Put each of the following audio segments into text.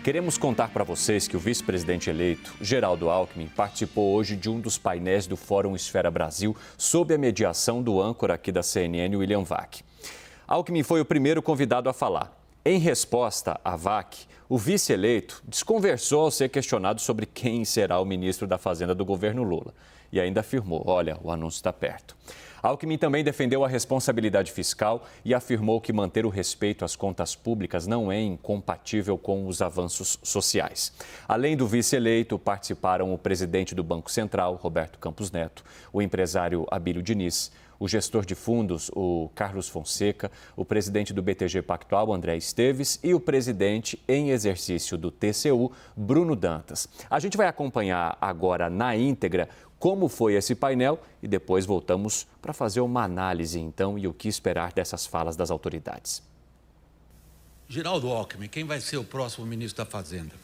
Queremos contar para vocês que o vice-presidente eleito, Geraldo Alckmin, participou hoje de um dos painéis do Fórum Esfera Brasil sob a mediação do âncora aqui da CNN, William Vac. Alckmin foi o primeiro convidado a falar. Em resposta à Vac, o vice-eleito desconversou ao ser questionado sobre quem será o ministro da Fazenda do governo Lula. E ainda afirmou, olha, o anúncio está perto. Alckmin também defendeu a responsabilidade fiscal e afirmou que manter o respeito às contas públicas não é incompatível com os avanços sociais. Além do vice-eleito, participaram o presidente do Banco Central, Roberto Campos Neto, o empresário Abílio Diniz, o gestor de fundos, o Carlos Fonseca, o presidente do BTG Pactual, André Esteves, e o presidente em exercício do TCU, Bruno Dantas. A gente vai acompanhar agora na íntegra como foi esse painel e depois voltamos para fazer uma análise, então, e o que esperar dessas falas das autoridades. Geraldo Alckmin, quem vai ser o próximo ministro da Fazenda?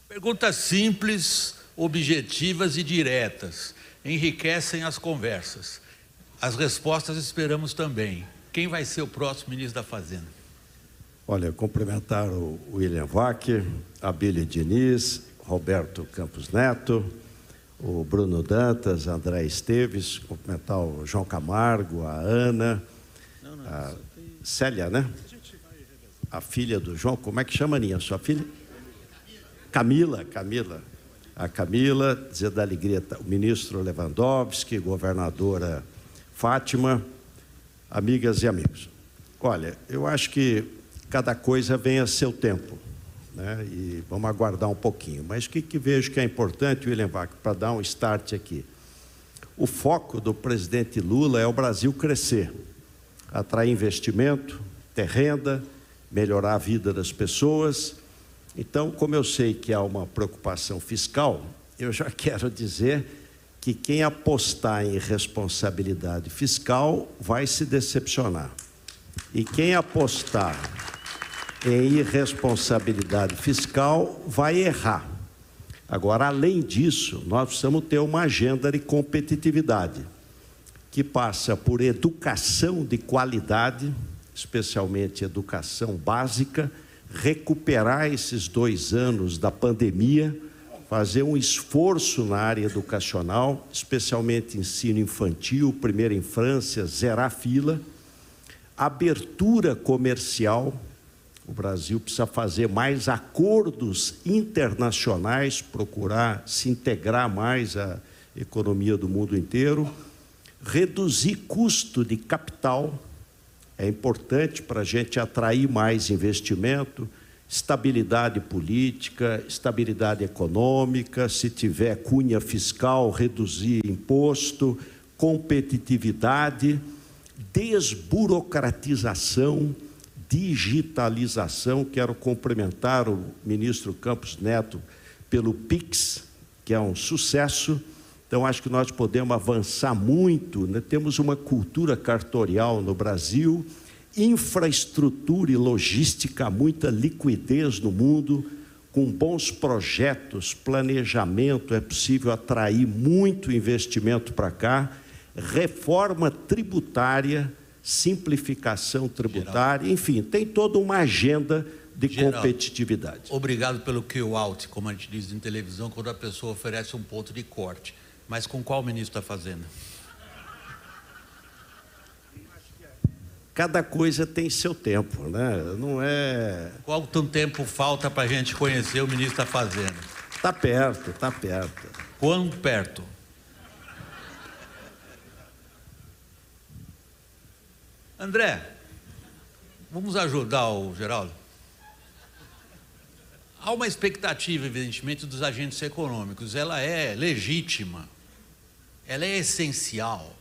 Perguntas simples, objetivas e diretas, enriquecem as conversas. As respostas esperamos também. Quem vai ser o próximo ministro da Fazenda? Olha, cumprimentar o William Vac, Abílio Diniz, Roberto Campos Neto, o Bruno Dantas, André Esteves, cumprimentar o João Camargo, a Ana, a Célia, né? A filha do João, como é que chama, Aninha, sua filha? Camila. A Camila, dizer da alegria, o ministro Lewandowski, governadora Fátima, amigas e amigos. Olha, eu acho que cada coisa vem a seu tempo, né? E vamos aguardar um pouquinho. Mas o que vejo que é importante, William Vac, para dar um start aqui? O foco do presidente Lula é o Brasil crescer, atrair investimento, ter renda, melhorar a vida das pessoas. Então, como eu sei que há uma preocupação fiscal, eu já quero dizer que quem apostar em responsabilidade fiscal vai se decepcionar. E quem apostar em irresponsabilidade fiscal vai errar. Agora, além disso, nós precisamos ter uma agenda de competitividade, que passa por educação de qualidade, especialmente educação básica, recuperar esses 2 anos da pandemia, fazer um esforço na área educacional, especialmente ensino infantil, primeira infância, zerar fila, abertura comercial. O Brasil precisa fazer mais acordos internacionais, procurar se integrar mais à economia do mundo inteiro, reduzir custo de capital, é importante para a gente atrair mais investimento, estabilidade política, estabilidade econômica, se tiver cunha fiscal, reduzir imposto, competitividade, desburocratização, digitalização. Quero cumprimentar o ministro Campos Neto pelo PIX, que é um sucesso. Então, acho que nós podemos avançar muito, né? Temos uma cultura cartorial no Brasil, infraestrutura e logística, muita liquidez no mundo, com bons projetos, planejamento, é possível atrair muito investimento para cá, reforma tributária, simplificação tributária, enfim, tem toda uma agenda de competitividade. Obrigado pelo kill-out, como a gente diz em televisão, quando a pessoa oferece um ponto de corte. Mas com qual ministro da Fazenda? Cada coisa tem seu tempo, né? Não é... Quanto tempo falta para a gente conhecer o ministro da Fazenda? Está perto, está perto. Quão perto? André, vamos ajudar o Geraldo? Há uma expectativa, evidentemente, dos agentes econômicos. Ela é legítima, ela é essencial.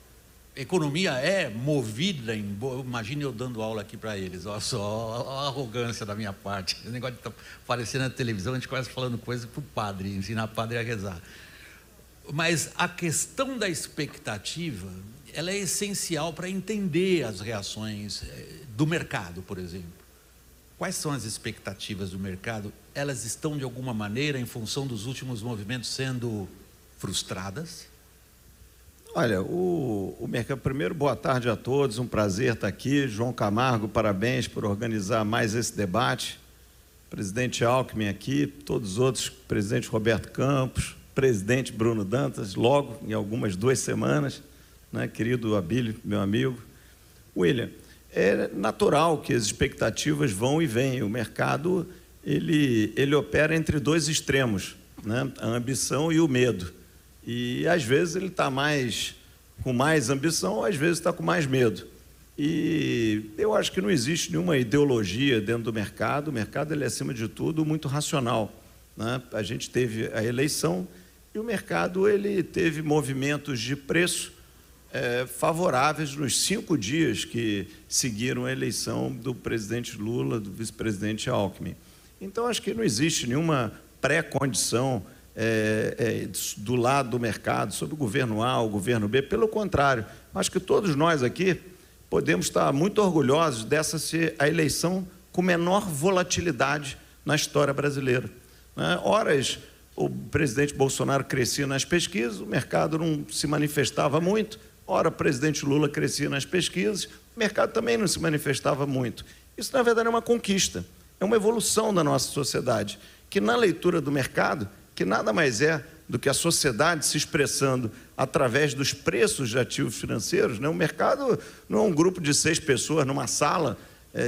A economia é movida em... Imagine eu dando aula aqui para eles, olha só a arrogância da minha parte. Esse negócio de estar aparecendo na televisão, a gente quase falando coisa para o padre, ensinar o padre a rezar. Mas a questão da expectativa, ela é essencial para entender as reações do mercado, por exemplo. Quais são as expectativas do mercado? Elas estão, de alguma maneira, em função dos últimos movimentos, sendo frustradas? Olha, o mercado, primeiro, boa tarde a todos, um prazer estar aqui. João Camargo, parabéns por organizar mais esse debate. Presidente Alckmin aqui, todos os outros, presidente Roberto Campos, presidente Bruno Dantas, logo em algumas 2 semanas, né, querido Abílio, meu amigo. William, é natural que as expectativas vão e vêm. O mercado, ele opera entre 2 extremos, né, a ambição e o medo. E, às vezes, ele está com mais ambição, às vezes está com mais medo. E eu acho que não existe nenhuma ideologia dentro do mercado. O mercado, ele é, acima de tudo, muito racional, né? A gente teve a eleição e o mercado, ele teve movimentos de preço favoráveis nos 5 dias que seguiram a eleição do presidente Lula, do vice-presidente Alckmin. Então, acho que não existe nenhuma pré-condição do lado do mercado, sobre o governo A, o governo B. Pelo contrário, acho que todos nós aqui podemos estar muito orgulhosos dessa ser a eleição com menor volatilidade na história brasileira, né? Horas, o presidente Bolsonaro crescia nas pesquisas, o mercado não se manifestava muito. Ora, o presidente Lula crescia nas pesquisas, o mercado também não se manifestava muito. Isso, na verdade, é uma conquista, é uma evolução da nossa sociedade, que na leitura do mercado, que nada mais é do que a sociedade se expressando através dos preços de ativos financeiros, né? O mercado não é um grupo de 6 pessoas numa sala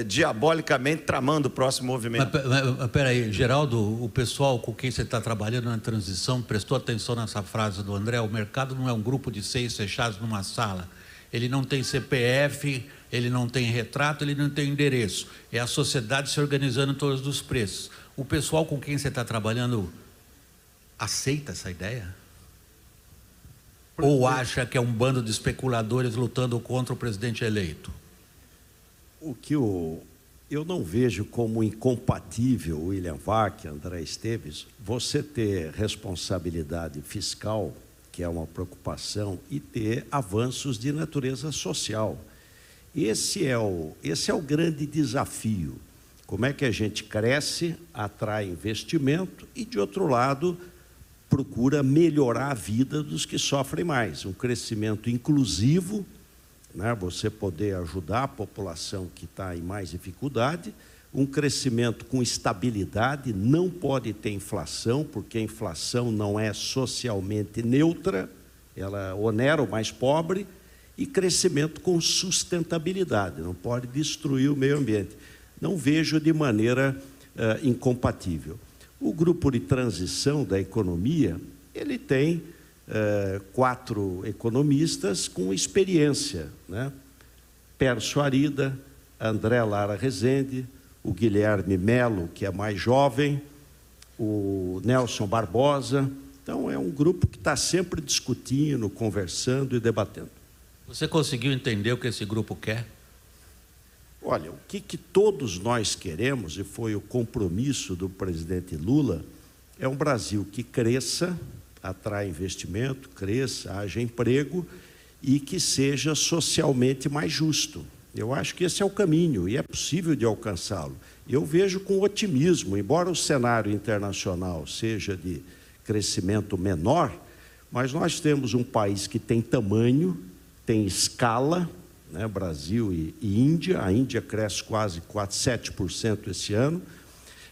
diabolicamente tramando o próximo movimento. Mas espera aí, Geraldo, o pessoal com quem você está trabalhando na transição prestou atenção nessa frase do André? O mercado não é um grupo de 6 fechados numa sala. Ele não tem CPF, ele não tem retrato, ele não tem endereço. É a sociedade se organizando em todos os preços. O pessoal com quem você está trabalhando aceita essa ideia? Ou acha que é um bando de especuladores lutando contra o presidente eleito? O que eu não vejo como incompatível, William Vac, André Esteves, você ter responsabilidade fiscal, que é uma preocupação, e ter avanços de natureza social. Esse é o grande desafio. Como é que a gente cresce, atrai investimento e, de outro lado, procura melhorar a vida dos que sofrem mais. Um crescimento inclusivo, né? Você poder ajudar a população que está em mais dificuldade, um crescimento com estabilidade, não pode ter inflação, porque a inflação não é socialmente neutra, ela onera o mais pobre, e crescimento com sustentabilidade, não pode destruir o meio ambiente. Não vejo de maneira incompatível. O grupo de transição da economia, ele tem 4 economistas com experiência, né? Pércio Arida, André Lara Rezende, o Guilherme Melo, que é mais jovem, o Nelson Barbosa. Então, é um grupo que está sempre discutindo, conversando e debatendo. Você conseguiu entender o que esse grupo quer? Olha, o que todos nós queremos, e foi o compromisso do presidente Lula, é um Brasil que cresça, atrai investimento, cresça, haja emprego e que seja socialmente mais justo. Eu acho que esse é o caminho e é possível de alcançá-lo. Eu vejo com otimismo, embora o cenário internacional seja de crescimento menor, mas nós temos um país que tem tamanho, tem escala, né? Brasil e Índia. A Índia cresce quase 7% esse ano.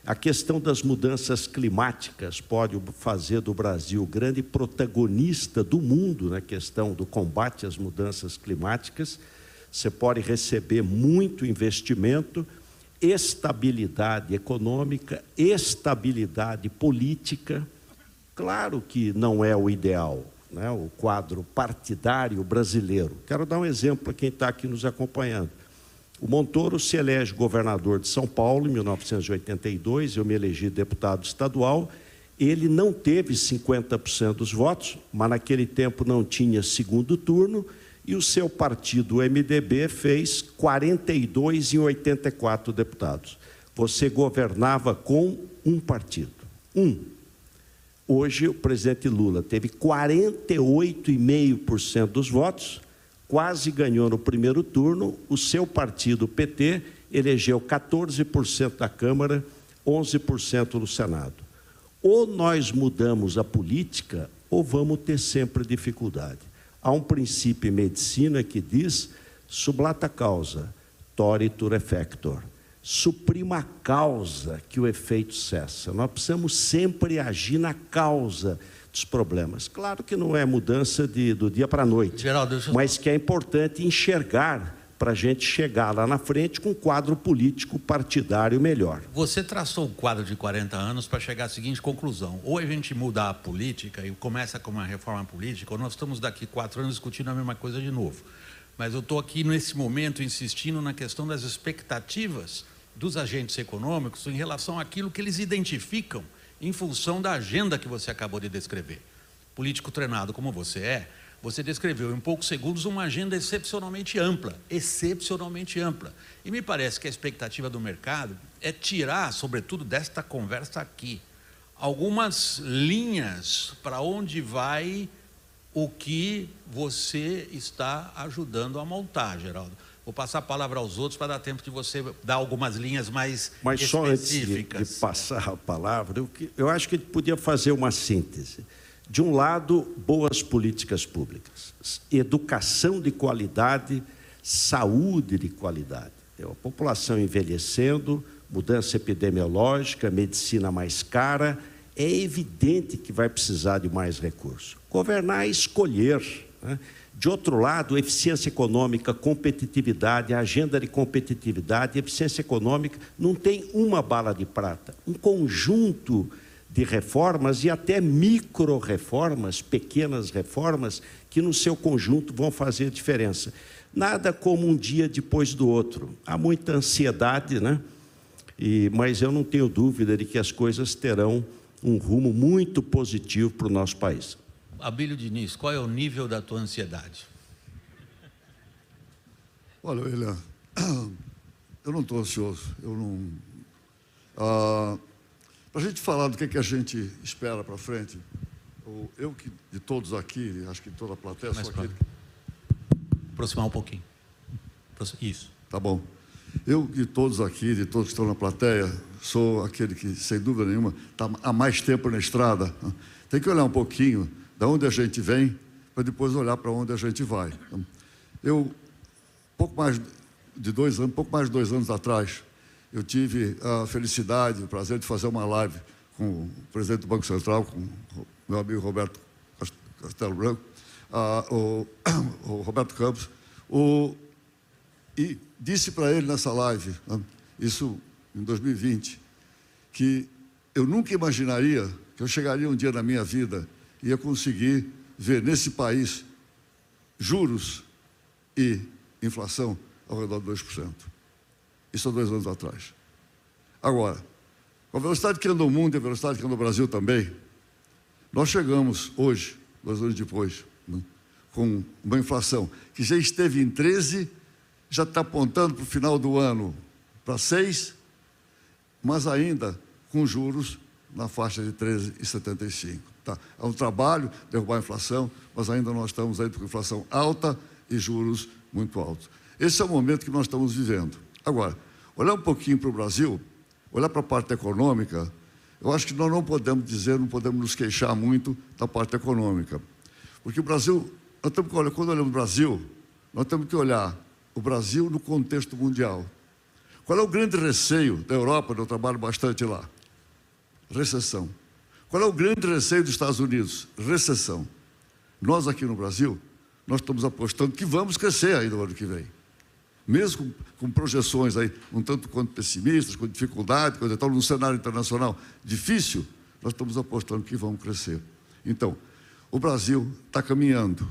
A questão das mudanças climáticas pode fazer do Brasil grande protagonista do mundo na questão do combate às mudanças climáticas. Você pode receber muito investimento, estabilidade econômica, estabilidade política. Claro que não é o ideal, né? O quadro partidário brasileiro. Quero dar um exemplo para quem está aqui nos acompanhando. O Montoro se elege governador de São Paulo em 1982, eu me elegi deputado estadual. Ele não teve 50% dos votos, mas naquele tempo não tinha segundo turno, e o seu partido, o MDB, fez 42 em 84 deputados. Você governava com um partido, Hoje, o presidente Lula teve 48,5% dos votos, quase ganhou no primeiro turno. O seu partido, o PT, elegeu 14% da Câmara, 11% no Senado. Ou nós mudamos a política, ou vamos ter sempre dificuldade. Há um princípio em medicina que diz sublata causa, toritur effector. Suprima a causa que o efeito cessa. Nós precisamos sempre agir na causa dos problemas. Claro que não é mudança do dia para a noite, Geraldo, mas que é importante enxergar para a gente chegar lá na frente com um quadro político partidário melhor. Você traçou um quadro de 40 anos para chegar à seguinte conclusão: ou a gente muda a política e começa com uma reforma política, ou nós estamos daqui 4 anos discutindo a mesma coisa de novo. Mas eu estou aqui nesse momento insistindo na questão das expectativas dos agentes econômicos em relação àquilo que eles identificam em função da agenda que você acabou de descrever. Político treinado como você é, você descreveu em poucos segundos uma agenda excepcionalmente ampla, E me parece que a expectativa do mercado é tirar, sobretudo desta conversa aqui, algumas linhas para onde vai o que você está ajudando a montar, Geraldo. Vou passar a palavra aos outros para dar tempo de você dar algumas linhas mais específicas. Mas só antes de passar a palavra, eu acho que a gente podia fazer uma síntese. De um lado, boas políticas públicas, educação de qualidade, saúde de qualidade. A população envelhecendo, mudança epidemiológica, medicina mais cara, é evidente que vai precisar de mais recursos. Governar é escolher, né? De outro lado, eficiência econômica, competitividade, a agenda de competitividade, eficiência econômica não tem uma bala de prata, um conjunto de reformas e até micro-reformas, pequenas reformas, que no seu conjunto vão fazer diferença. Nada como um dia depois do outro. Há muita ansiedade, né? Mas eu não tenho dúvida de que as coisas terão um rumo muito positivo para o nosso país. Abílio Diniz, qual é o nível da tua ansiedade? Olha, William, eu não estou ansioso. Para a gente falar do que a gente espera para frente, eu que de todos aqui, acho que de toda a plateia, sou aquele... Aproximar um pouquinho. Isso. Tá bom. Eu de todos aqui, de todos que estão na plateia, sou aquele que, sem dúvida nenhuma, está há mais tempo na estrada. Tem que olhar um pouquinho de onde a gente vem, para depois olhar para onde a gente vai. Eu, pouco mais de 2 anos atrás, eu tive a felicidade, o prazer de fazer uma live com o presidente do Banco Central, com o meu amigo Roberto Castelo Branco, o Roberto Campos, e disse para ele nessa live, isso em 2020, que eu nunca imaginaria que eu chegaria um dia na minha vida e ia conseguir ver nesse país juros e inflação ao redor de 2%. Isso há 2 anos atrás. Agora, com a velocidade que anda o mundo e a velocidade que anda o Brasil também, nós chegamos hoje, 2 anos depois, com uma inflação que já esteve em 13%, já está apontando para o final do ano para 6%, mas ainda com juros na faixa de 13,75%. Tá? É um trabalho derrubar a inflação, mas ainda nós estamos aí com inflação alta e juros muito altos. Esse é o momento que nós estamos vivendo. Agora, olhar um pouquinho para o Brasil, olhar para a parte econômica, eu acho que nós não podemos dizer, não podemos nos queixar muito da parte econômica. Porque o Brasil, quando olhamos o Brasil, nós temos que olhar o Brasil no contexto mundial. Qual é o grande receio da Europa, eu trabalho bastante lá? Recessão. Qual é o grande receio dos Estados Unidos? Recessão. Nós aqui no Brasil, nós estamos apostando que vamos crescer ainda no ano que vem. Mesmo com projeções aí, um tanto quanto pessimistas, com dificuldade, coisa e tal, num cenário internacional difícil, nós estamos apostando que vamos crescer. Então, o Brasil está caminhando.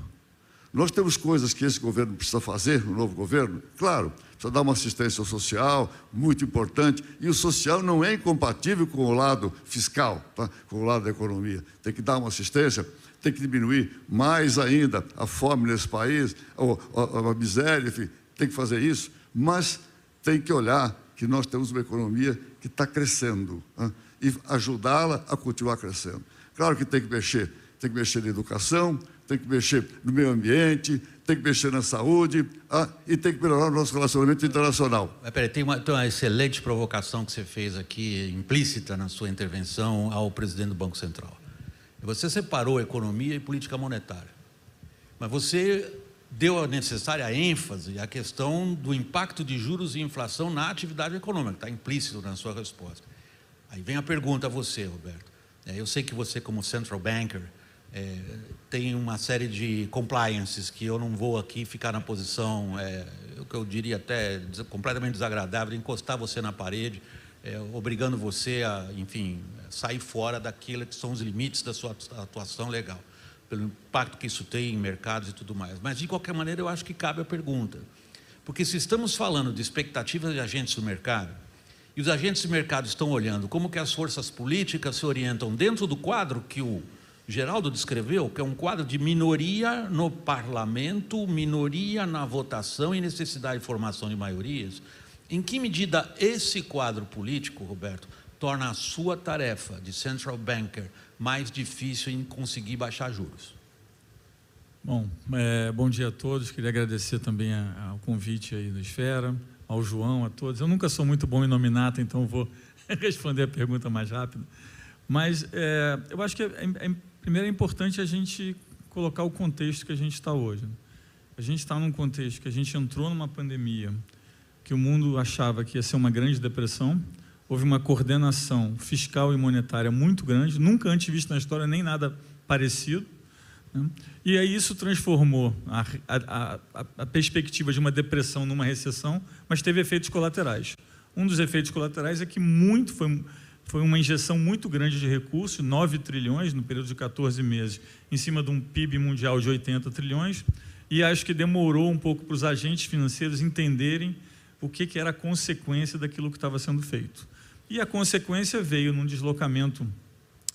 Nós temos coisas que esse governo precisa fazer, o novo governo, claro, precisa dar uma assistência social muito importante, e o social não é incompatível com o lado fiscal, tá? Com o lado da economia. Tem que dar uma assistência, tem que diminuir mais ainda a fome nesse país, a miséria, enfim, tem que fazer isso, mas tem que olhar que nós temos uma economia que está crescendo, né? E ajudá-la a continuar crescendo. Claro que tem que mexer na educação, tem que mexer no meio ambiente, tem que mexer na saúde, e tem que melhorar o nosso relacionamento internacional. Mas peraí, tem uma excelente provocação que você fez aqui, implícita na sua intervenção ao presidente do Banco Central. Você separou economia e política monetária. Mas você deu a necessária ênfase à questão do impacto de juros e inflação na atividade econômica, está implícito na sua resposta. Aí vem a pergunta a você, Roberto. Eu sei que você, como central banker, tem uma série de compliances que eu não vou aqui ficar na posição, o que eu diria até completamente desagradável, de encostar você na parede, obrigando você a, enfim, sair fora daquilo que são os limites da sua atuação legal, pelo impacto que isso tem em mercados e tudo mais. Mas, de qualquer maneira, eu acho que cabe a pergunta. Porque se estamos falando de expectativas de agentes do mercado, e os agentes do mercado estão olhando como que as forças políticas se orientam dentro do quadro que o Geraldo descreveu, que é um quadro de minoria no parlamento, minoria na votação e necessidade de formação de maiorias, em que medida esse quadro político, Roberto, torna a sua tarefa de central banker mais difícil em conseguir baixar juros? Bom, bom dia a todos. Queria agradecer também ao convite aí do Esfera, ao João, a todos. Eu nunca sou muito bom em nominata, então vou responder a pergunta mais rápido. Mas eu acho que primeiro é importante a gente colocar o contexto que a gente está hoje. A gente está num contexto que a gente entrou numa pandemia que o mundo achava que ia ser uma grande depressão, houve uma coordenação fiscal e monetária muito grande, nunca antes vista na história, nem nada parecido, né? E aí isso transformou a perspectiva de uma depressão numa recessão, mas teve efeitos colaterais. Um dos efeitos colaterais é que foi uma injeção muito grande de recursos, 9 trilhões no período de 14 meses, em cima de um PIB mundial de 80 trilhões, e acho que demorou um pouco para os agentes financeiros entenderem o que era a consequência daquilo que estava sendo feito. E a consequência veio num deslocamento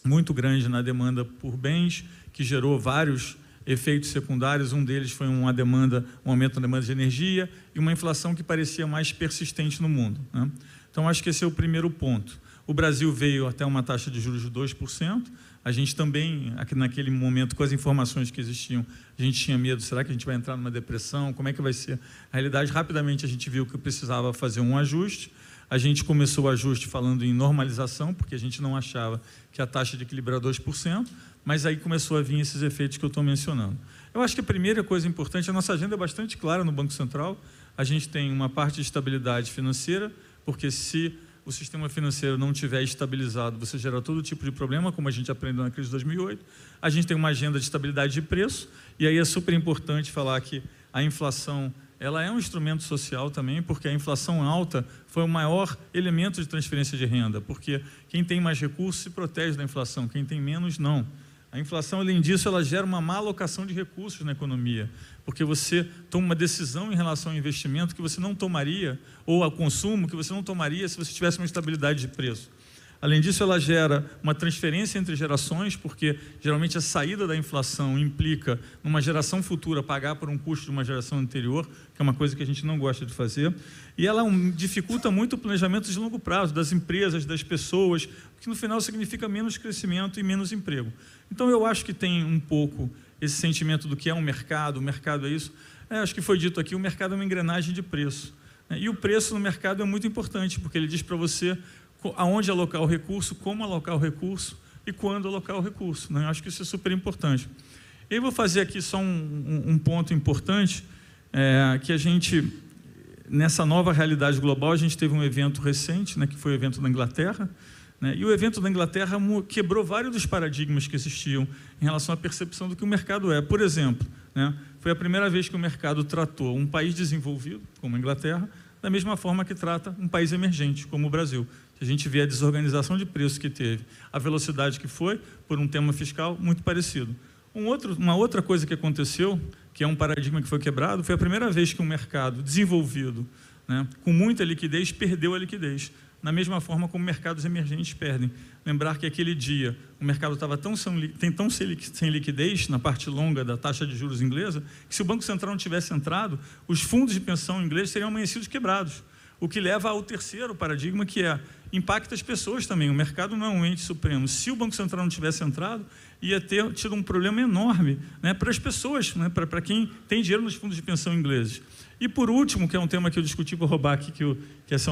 muito grande na demanda por bens, que gerou vários efeitos secundários. Um deles foi um aumento da demanda de energia e uma inflação que parecia mais persistente no mundo, né? Então, acho que esse é o primeiro ponto. O Brasil veio até uma taxa de juros de 2%. A gente também, naquele momento, com as informações que existiam, a gente tinha medo, será que a gente vai entrar numa depressão? Como é que vai ser a realidade? Rapidamente a gente viu que precisava fazer um ajuste. A gente começou o ajuste falando em normalização, porque a gente não achava que a taxa de equilíbrio era 2%, mas aí começou a vir esses efeitos que eu estou mencionando. Eu acho que a primeira coisa importante, a nossa agenda é bastante clara no Banco Central. A gente tem uma parte de estabilidade financeira, porque se o sistema financeiro não tiver estabilizado, você gera todo tipo de problema, como a gente aprendeu na crise de 2008. A gente tem uma agenda de estabilidade de preço, e aí é super importante falar que a inflação, ela é um instrumento social também, porque a inflação alta foi o maior elemento de transferência de renda, porque quem tem mais recursos se protege da inflação, quem tem menos, não. A inflação, além disso, ela gera uma má alocação de recursos na economia, porque você toma uma decisão em relação ao investimento que você não tomaria, ou ao consumo que você não tomaria se você tivesse uma estabilidade de preço. Além disso, ela gera uma transferência entre gerações, porque geralmente a saída da inflação implica numa geração futura pagar por um custo de uma geração anterior, que é uma coisa que a gente não gosta de fazer, e ela dificulta muito o planejamento de longo prazo das empresas, das pessoas, que no final significa menos crescimento e menos emprego. Então, eu acho que tem um pouco esse sentimento do que é um mercado, o mercado é isso. Acho que foi dito aqui, o mercado é uma engrenagem de preço, né? E o preço no mercado é muito importante, porque ele diz para você aonde alocar o recurso, como alocar o recurso e quando alocar o recurso, né? Eu acho que isso é super importante. Eu vou fazer aqui só um ponto importante, que a gente, nessa nova realidade global, a gente teve um evento recente, né, que foi o evento da Inglaterra, né, e o evento da Inglaterra quebrou vários dos paradigmas que existiam em relação à percepção do que o mercado é. Por exemplo, né, foi a primeira vez que o mercado tratou um país desenvolvido, como a Inglaterra, da mesma forma que trata um país emergente, como o Brasil. A gente vê a desorganização de preços que teve, a velocidade que foi, por um tema fiscal muito parecido. Uma outra coisa que aconteceu, que é um paradigma que foi quebrado, foi a primeira vez que um mercado desenvolvido, né, com muita liquidez, perdeu a liquidez, na mesma forma como mercados emergentes perdem. Lembrar que aquele dia o mercado estava tão sem liquidez, na parte longa da taxa de juros inglesa, que se o Banco Central não tivesse entrado, os fundos de pensão ingleses seriam amanhecidos quebrados. O que leva ao terceiro paradigma, que impacta as pessoas também. O mercado não é um ente supremo. Se o Banco Central não tivesse entrado, ia ter tido um problema enorme, né, para as pessoas, né, para quem tem dinheiro nos fundos de pensão ingleses. E, por último, que é um tema que eu discuti, vou roubar aqui, que essa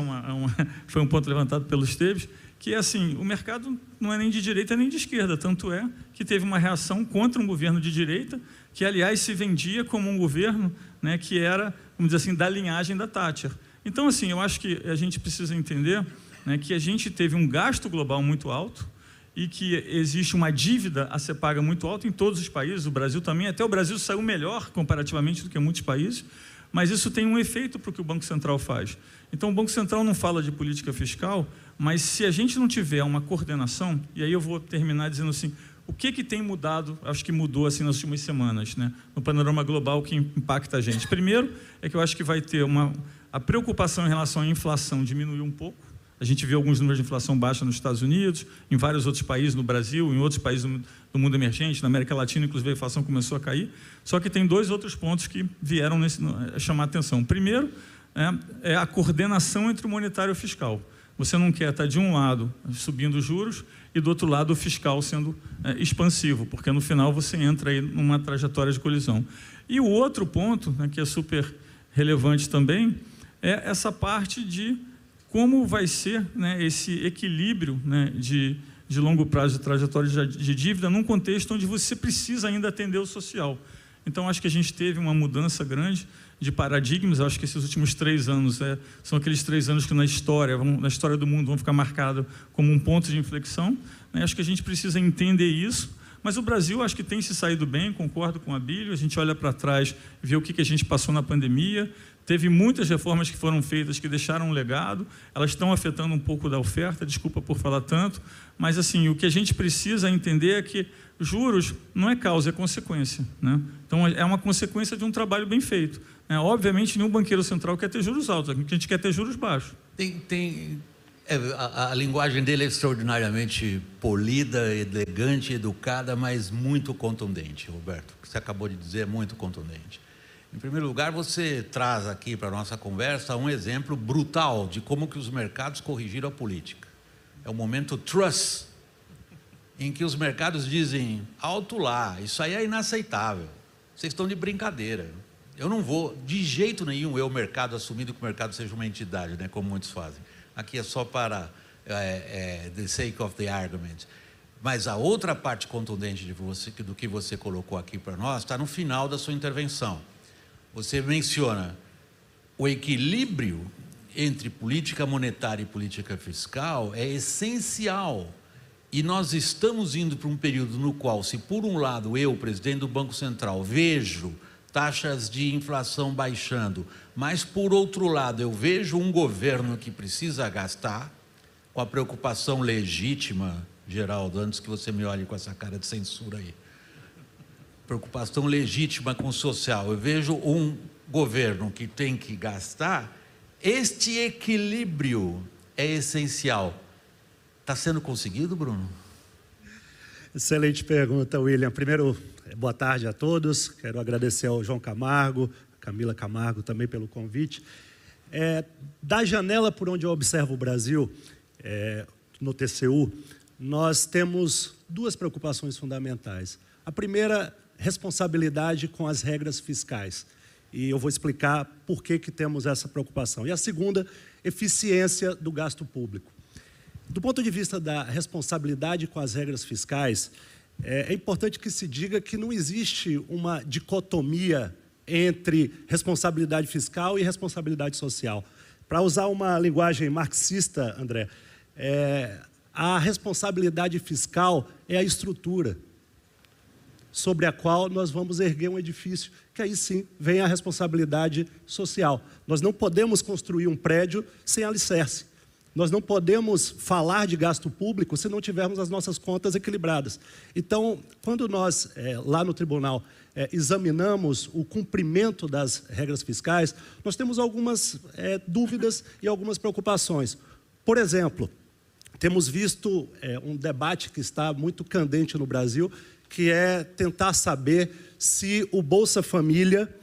foi um ponto levantado pelo Esteves, que é assim, o mercado não é nem de direita nem de esquerda, tanto é que teve uma reação contra um governo de direita, que, aliás, se vendia como um governo, né, que era, vamos dizer assim, da linhagem da Thatcher. Então, assim, eu acho que a gente precisa entender, né, que a gente teve um gasto global muito alto e que existe uma dívida a ser paga muito alta em todos os países, o Brasil também, até o Brasil saiu melhor comparativamente do que muitos países, mas isso tem um efeito para o que o Banco Central faz. Então, o Banco Central não fala de política fiscal, mas se a gente não tiver uma coordenação, e aí eu vou terminar dizendo assim, o que tem mudado, acho que mudou assim nas últimas semanas, né, no panorama global que impacta a gente. Primeiro, é que eu acho que vai ter a preocupação em relação à inflação diminuiu um pouco. A gente vê alguns números de inflação baixa nos Estados Unidos, em vários outros países, no Brasil, em outros países do mundo emergente, na América Latina, inclusive a inflação começou a cair. Só que tem dois outros pontos que vieram chamar a atenção. Primeiro, é a coordenação entre o monetário e o fiscal. Você não quer estar de um lado subindo os juros e do outro lado o fiscal sendo expansivo, porque no final você entra aí numa trajetória de colisão. E o outro ponto, né, que é super relevante também, é essa parte de como vai ser, né, esse equilíbrio, né, de longo prazo de trajetória de dívida num contexto onde você precisa ainda atender o social. Então, acho que a gente teve uma mudança grande de paradigmas. Acho que esses últimos 3 anos são aqueles 3 anos que na história do mundo vão ficar marcados como um ponto de inflexão, né? Acho que a gente precisa entender isso. Mas o Brasil, acho que tem se saído bem, concordo com a Abílio. A gente olha para trás, vê o que a gente passou na pandemia. Teve muitas reformas que foram feitas que deixaram um legado. Elas estão afetando um pouco da oferta, desculpa por falar tanto. Mas, assim, o que a gente precisa entender é que juros não é causa, é consequência, né? Então, é uma consequência de um trabalho bem feito, né? Obviamente, nenhum banqueiro central quer ter juros altos. A gente quer ter juros baixos. A linguagem dele é extraordinariamente polida, elegante, educada, mas muito contundente, Roberto. O que você acabou de dizer é muito contundente. Em primeiro lugar, você traz aqui para a nossa conversa um exemplo brutal de como que os mercados corrigiram a política. É o momento Truss, em que os mercados dizem, alto lá, isso aí é inaceitável, vocês estão de brincadeira. Eu não vou, de jeito nenhum, o mercado, assumindo que o mercado seja uma entidade, né, como muitos fazem. Aqui é só para the sake of the argument. Mas a outra parte contundente do que você colocou aqui para nós está no final da sua intervenção. Você menciona o equilíbrio entre política monetária e política fiscal é essencial. E nós estamos indo para um período no qual, se por um lado eu, presidente do Banco Central, vejo taxas de inflação baixando, mas por outro lado eu vejo um governo que precisa gastar, com a preocupação legítima, Geraldo, antes que você me olhe com essa cara de censura aí, preocupação legítima com o social, eu vejo um governo que tem que gastar, este equilíbrio é essencial. Está sendo conseguido, Bruno? Excelente pergunta, William. Primeiro, boa tarde a todos. Quero agradecer ao João Camargo, Camila Camargo também pelo convite. Da janela por onde eu observo o Brasil, no TCU, nós temos 2 preocupações fundamentais. A primeira, responsabilidade com as regras fiscais. E eu vou explicar por que temos essa preocupação. E a segunda, eficiência do gasto público. Do ponto de vista da responsabilidade com as regras fiscais, é importante que se diga que não existe uma dicotomia entre responsabilidade fiscal e responsabilidade social. Para usar uma linguagem marxista, André, a responsabilidade fiscal é a estrutura sobre a qual nós vamos erguer um edifício, que aí sim vem a responsabilidade social. Nós não podemos construir um prédio sem alicerce. Nós não podemos falar de gasto público se não tivermos as nossas contas equilibradas. Então, quando nós, lá no tribunal, examinamos o cumprimento das regras fiscais, nós temos algumas dúvidas e algumas preocupações. Por exemplo, temos visto um debate que está muito candente no Brasil, que é tentar saber se o Bolsa Família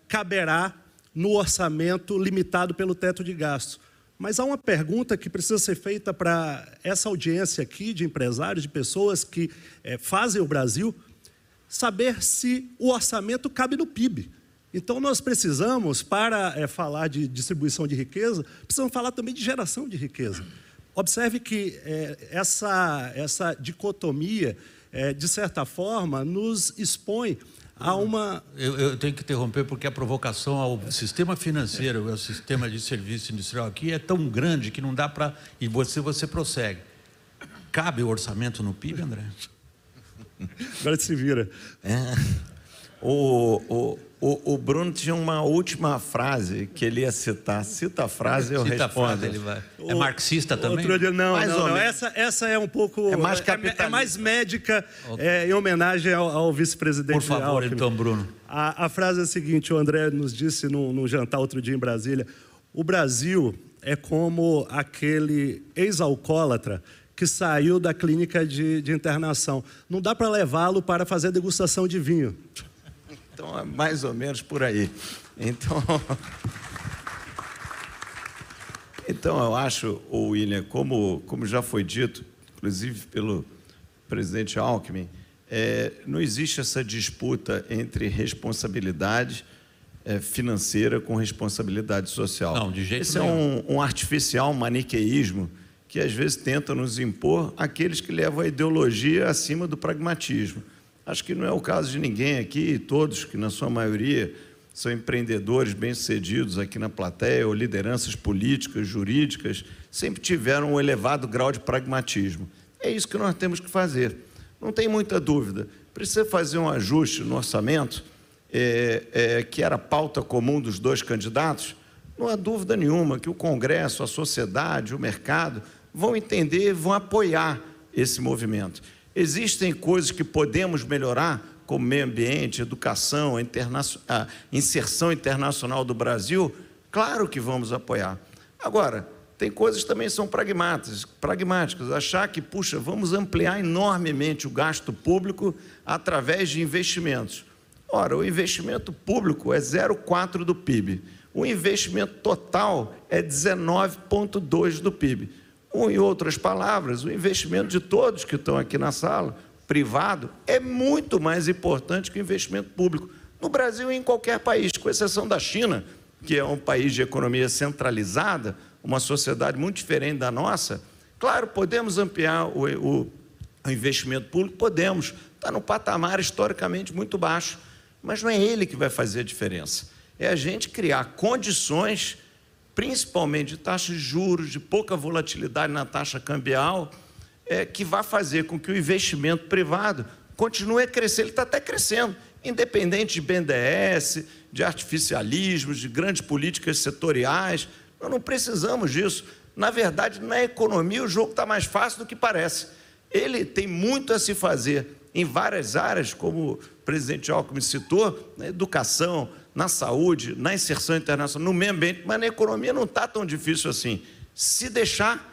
caberá no orçamento limitado pelo teto de gastos. Mas há uma pergunta que precisa ser feita para essa audiência aqui de empresários, de pessoas que fazem o Brasil, saber se o orçamento cabe no PIB. Então, nós precisamos, para falar de distribuição de riqueza, precisamos falar também de geração de riqueza. Observe que essa dicotomia, de certa forma, nos expõe a uma... Eu tenho que interromper porque a provocação ao sistema financeiro, ao sistema de serviço industrial aqui é tão grande que não dá para... E você prossegue. Cabe o orçamento no PIB, André? Agora se vira. O Bruno tinha uma última frase que ele ia citar. Cita a frase, eu respondo. Frase, ele vai. É marxista também? Não. Essa é um pouco... É mais capitalista. É mais médica, em homenagem ao vice-presidente. Por favor, Alckmin. então, Bruno. A frase é a seguinte, o André nos disse num jantar outro dia em Brasília: o Brasil é como aquele ex-alcoólatra que saiu da clínica de internação. Não dá para levá-lo para fazer degustação de vinho. Então, é mais ou menos por aí. Então eu acho, William, como já foi dito, inclusive pelo presidente Alckmin, não existe essa disputa entre responsabilidade financeira com responsabilidade social. Não, de jeito Esse nenhum. é um artificial maniqueísmo que às vezes tenta nos impor aqueles que levam a ideologia acima do pragmatismo. Acho que não é o caso de ninguém aqui, todos que na sua maioria são empreendedores bem-sucedidos aqui na plateia, ou lideranças políticas, jurídicas, sempre tiveram um elevado grau de pragmatismo. É isso que nós temos que fazer. Não tem muita dúvida. Precisa fazer um ajuste no orçamento, que era pauta comum dos dois candidatos. Não há dúvida nenhuma que o Congresso, a sociedade, o mercado vão entender, vão apoiar esse movimento. Existem coisas que podemos melhorar, como meio ambiente, educação, a inserção internacional do Brasil. Claro que vamos apoiar. Agora, tem coisas que também são pragmáticas. Achar que, puxa, vamos ampliar enormemente o gasto público através de investimentos. Ora, o investimento público é 0,4% do PIB. O investimento total é 19,2% do PIB. Em outras palavras, o investimento de todos que estão aqui na sala, privado, é muito mais importante que o investimento público. No Brasil e em qualquer país, com exceção da China, que é um país de economia centralizada, uma sociedade muito diferente da nossa. Claro, podemos ampliar o investimento público? Podemos. Está num patamar historicamente muito baixo. Mas não é ele que vai fazer a diferença. É a gente criar condições, principalmente de taxas de juros, de pouca volatilidade na taxa cambial, que vai fazer com que o investimento privado continue a crescer. Ele está até crescendo, independente de BNDES, de artificialismos, de grandes políticas setoriais. Nós não precisamos disso. Na verdade, na economia, o jogo está mais fácil do que parece. Ele tem muito a se fazer em várias áreas, como o presidente Alckmin citou, na educação, na saúde, na inserção internacional, no meio ambiente, mas na economia não está tão difícil assim. Se deixar,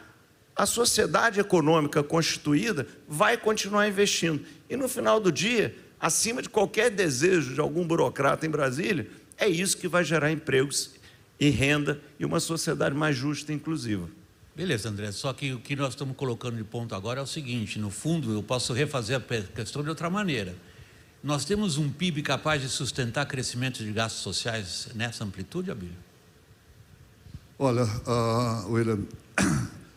a sociedade econômica constituída vai continuar investindo. E no final do dia, acima de qualquer desejo de algum burocrata em Brasília, é isso que vai gerar empregos e renda e uma sociedade mais justa e inclusiva. Beleza, André, só que o que nós estamos colocando de ponto agora é o seguinte: no fundo, eu posso refazer a questão de outra maneira. Nós temos um PIB capaz de sustentar crescimento de gastos sociais nessa amplitude, Abílio? Olha, William,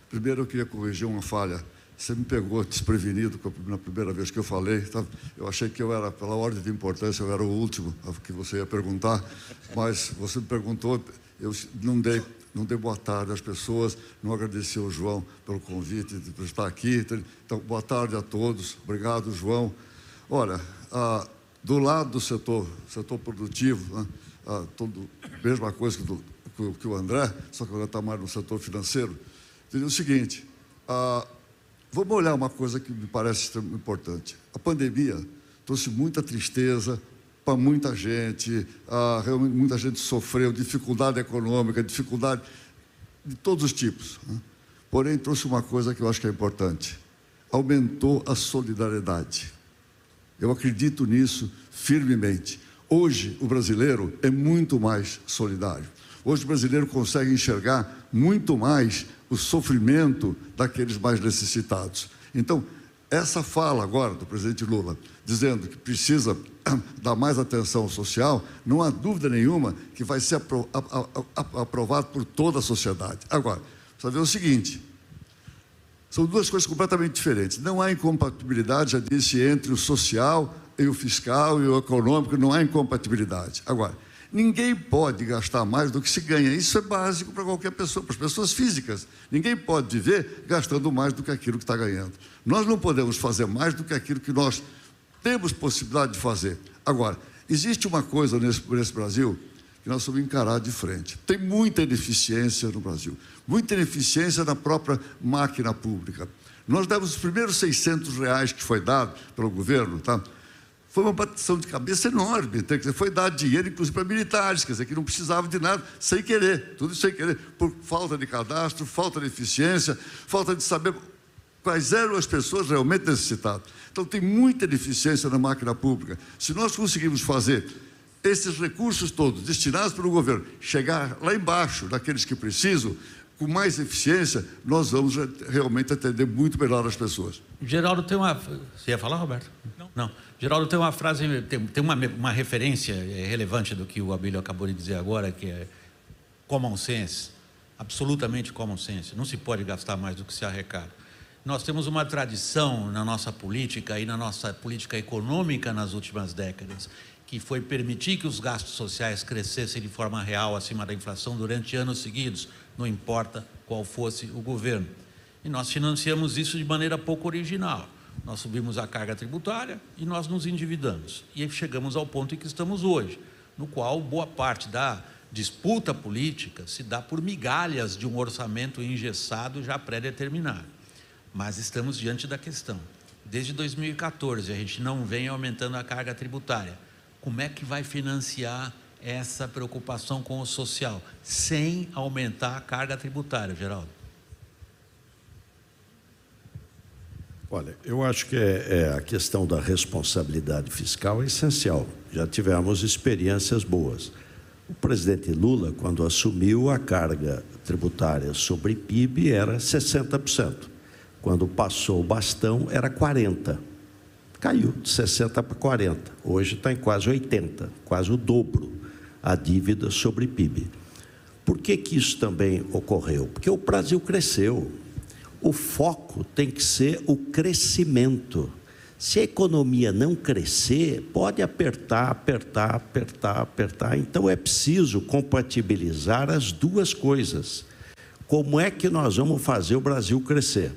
primeiro eu queria corrigir uma falha. Você me pegou desprevenido na primeira vez que eu falei. Eu achei que eu era, pela ordem de importância, eu era o último que você ia perguntar, mas você me perguntou, eu não dei boa tarde às pessoas, não agradeci ao João pelo convite de estar aqui. Então, boa tarde a todos. Obrigado, João. Olha, do lado do setor produtivo, né, mesma coisa que o André, só que agora está mais no setor financeiro, diria o seguinte: vamos olhar uma coisa que me parece extremamente importante. A pandemia trouxe muita tristeza para muita gente, realmente muita gente sofreu dificuldade econômica, dificuldade de todos os tipos, né? Porém, trouxe uma coisa que eu acho que é importante: aumentou a solidariedade. Eu acredito nisso firmemente. hoje o brasileiro é muito mais solidário. Hoje o brasileiro consegue enxergar muito mais o sofrimento daqueles mais necessitados. Então, essa fala agora do presidente Lula, dizendo que precisa dar mais atenção social, não há dúvida nenhuma que vai ser aprovado por toda a sociedade. Agora, precisa ver o seguinte, são duas coisas completamente diferentes. Não há incompatibilidade, já disse, entre o social e o fiscal e o econômico, não há incompatibilidade. Agora, ninguém pode gastar mais do que se ganha. Isso é básico para qualquer pessoa, para as pessoas físicas. Ninguém pode viver gastando mais do que aquilo que está ganhando. Nós não podemos fazer mais do que aquilo que nós temos possibilidade de fazer. Agora, existe uma coisa nesse Brasil que nós vamos encarar de frente. Tem muita ineficiência no Brasil, muita ineficiência na própria máquina pública. Nós demos os primeiros R$600 que foi dado pelo governo, tá? Foi uma bateção de cabeça enorme, quer dizer, foi dado dinheiro, inclusive, para militares, quer dizer, que não precisavam de nada, sem querer, tudo sem querer, por falta de cadastro, falta de eficiência, falta de saber quais eram as pessoas realmente necessitadas. Então, tem muita deficiência na máquina pública. Se nós conseguirmos fazer esses recursos todos destinados pelo governo, chegar lá embaixo, daqueles que precisam, com mais eficiência, nós vamos realmente atender muito melhor as pessoas. Geraldo tem uma... Você ia falar, Roberto? Não. Geraldo tem uma frase, tem uma referência relevante do que o Abílio acabou de dizer agora, que é common sense, absolutamente common sense. Não se pode gastar mais do que se arrecada. Nós temos uma tradição na nossa política e na nossa política econômica nas últimas décadas, que foi permitir que os gastos sociais crescessem de forma real acima da inflação durante anos seguidos, não importa qual fosse o governo. E nós financiamos isso de maneira pouco original. Nós subimos a carga tributária e nós nos endividamos. E chegamos ao ponto em que estamos hoje, no qual boa parte da disputa política se dá por migalhas de um orçamento engessado já pré-determinado. Mas estamos diante da questão. Desde 2014 a gente não vem aumentando a carga tributária. Como é que vai financiar essa preocupação com o social, sem aumentar a carga tributária, Geraldo? Olha, eu acho que a questão da responsabilidade fiscal é essencial. Já tivemos experiências boas. O presidente Lula, quando assumiu, a carga tributária sobre PIB era 60%. Quando passou o bastão, era 40%. Caiu de 60% para 40%. Hoje está em quase 80%, quase o dobro a dívida sobre PIB. Por que isso também ocorreu? Porque o Brasil cresceu. O foco tem que ser o crescimento. Se a economia não crescer, pode apertar. Então, é preciso compatibilizar as duas coisas. Como é que nós vamos fazer o Brasil crescer?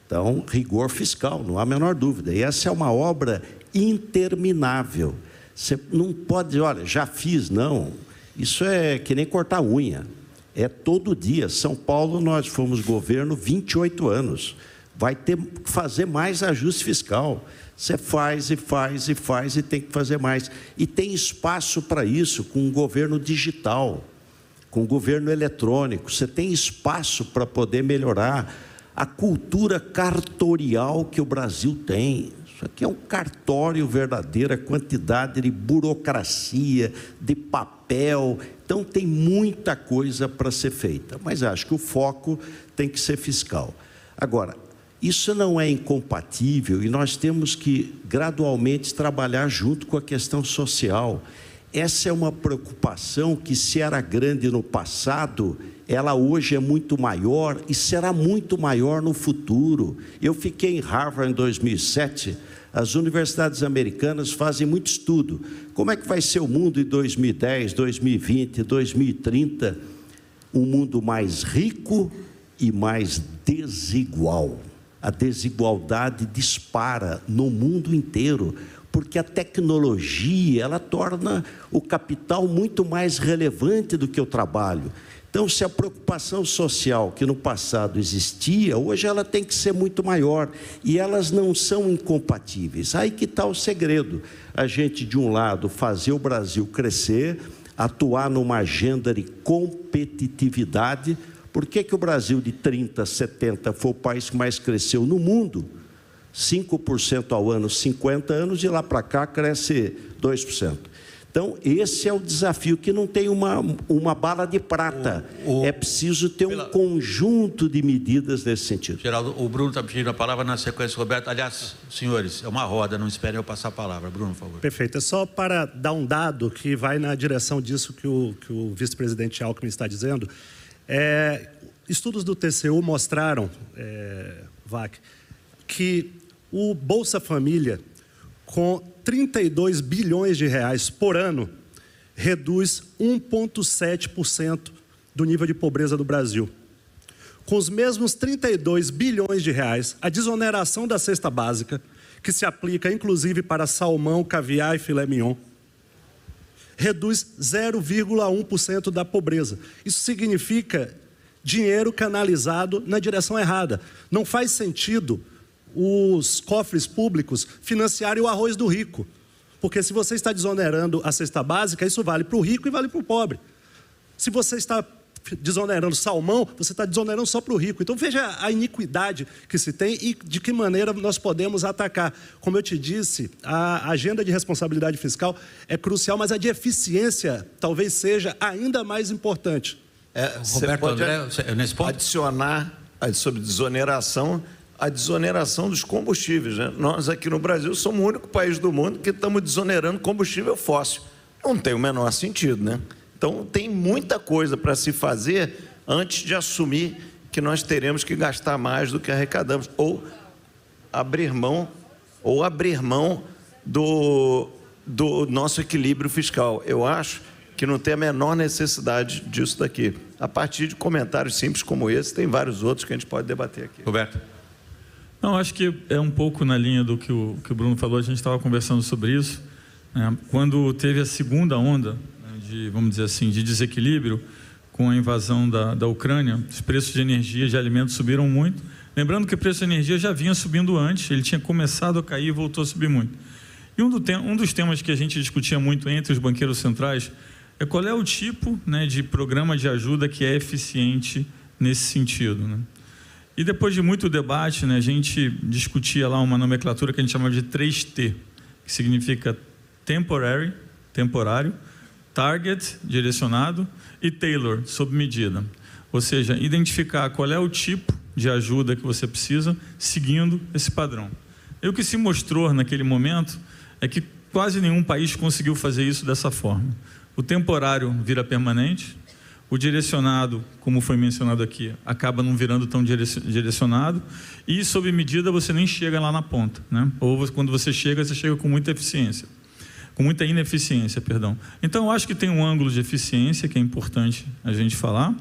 Então, rigor fiscal, não há a menor dúvida. E essa é uma obra interminável. Você não pode dizer, olha, já fiz, não. Isso é que nem cortar unha. É todo dia. São Paulo, nós fomos governo 28 anos. Vai ter que fazer mais ajuste fiscal. Você faz e tem que fazer mais. E tem espaço para isso com um governo digital, com um governo eletrônico. Você tem espaço para poder melhorar a cultura cartorial que o Brasil tem. Isso aqui é um cartório verdadeiro, a quantidade de burocracia, de papel. Então, tem muita coisa para ser feita, mas acho que o foco tem que ser fiscal. Agora, isso não é incompatível e nós temos que gradualmente trabalhar junto com a questão social. Essa é uma preocupação que, se era grande no passado, ela hoje é muito maior e será muito maior no futuro. Eu fiquei em Harvard em 2007, as universidades americanas fazem muito estudo. Como é que vai ser o mundo em 2010, 2020, 2030? Um mundo mais rico e mais desigual. A desigualdade dispara no mundo inteiro, porque a tecnologia, ela torna o capital muito mais relevante do que o trabalho. Então, se a preocupação social que no passado existia, hoje ela tem que ser muito maior, e elas não são incompatíveis. Aí que está o segredo. A gente, de um lado, fazer o Brasil crescer, atuar numa agenda de competitividade. Por que o Brasil de 30, 70 foi o país que mais cresceu no mundo? 5% ao ano, 50 anos, e lá para cá cresce 2%. Então, esse é o desafio, que não tem uma bala de prata. É preciso ter um conjunto de medidas nesse sentido. Geraldo, o Bruno está pedindo a palavra, na sequência, Roberto. Aliás, senhores, é uma roda, não esperem eu passar a palavra. Bruno, por favor. Perfeito. É só para dar um dado que vai na direção disso que o vice-presidente Alckmin está dizendo. Estudos do TCU mostraram, Vac, que o Bolsa Família, com 32 bilhões de reais por ano, reduz 1,7% do nível de pobreza do Brasil. Com os mesmos 32 bilhões de reais, a desoneração da cesta básica, que se aplica inclusive para salmão, caviar e filé mignon, reduz 0,1% da pobreza. Isso significa dinheiro canalizado na direção errada. Não faz sentido os cofres públicos financiarem o arroz do rico. Porque se você está desonerando a cesta básica, isso vale para o rico e vale para o pobre. Se você está desonerando salmão, você está desonerando só para o rico. Então veja a iniquidade que se tem e de que maneira nós podemos atacar. Como eu te disse, a agenda de responsabilidade fiscal é crucial, mas a de eficiência talvez seja ainda mais importante. Roberto, André, nesse ponto? Adicionar sobre desoneração, a desoneração dos combustíveis, né? Nós aqui no Brasil somos o único país do mundo que estamos desonerando combustível fóssil. Não tem o menor sentido, né? Então, tem muita coisa para se fazer antes de assumir que nós teremos que gastar mais do que arrecadamos, ou abrir mão do nosso equilíbrio fiscal. Eu acho que não tem a menor necessidade disso daqui. A partir de comentários simples como esse, tem vários outros que a gente pode debater aqui. Roberto. Não, acho que é um pouco na linha do que o Bruno falou. A gente estava conversando sobre isso, né? Quando teve a segunda onda, né, vamos dizer assim, de desequilíbrio com a invasão da Ucrânia, os preços de energia e de alimentos subiram muito. Lembrando que o preço da energia já vinha subindo antes, ele tinha começado a cair e voltou a subir muito. E um dos temas que a gente discutia muito entre os banqueiros centrais é qual é o tipo, né, de programa de ajuda que é eficiente nesse sentido, né? E depois de muito debate, né, a gente discutia lá uma nomenclatura que a gente chamava de 3T, que significa temporary, temporário, target, direcionado, e tailor, sob medida. Ou seja, identificar qual é o tipo de ajuda que você precisa, seguindo esse padrão. E o que se mostrou naquele momento é que quase nenhum país conseguiu fazer isso dessa forma. O temporário vira permanente, o direcionado, como foi mencionado aqui, acaba não virando tão direcionado, e sob medida você nem chega lá na ponta, né? Ou quando você chega com muita eficiência, com muita ineficiência, perdão. Então eu acho que tem um ângulo de eficiência que é importante a gente falar,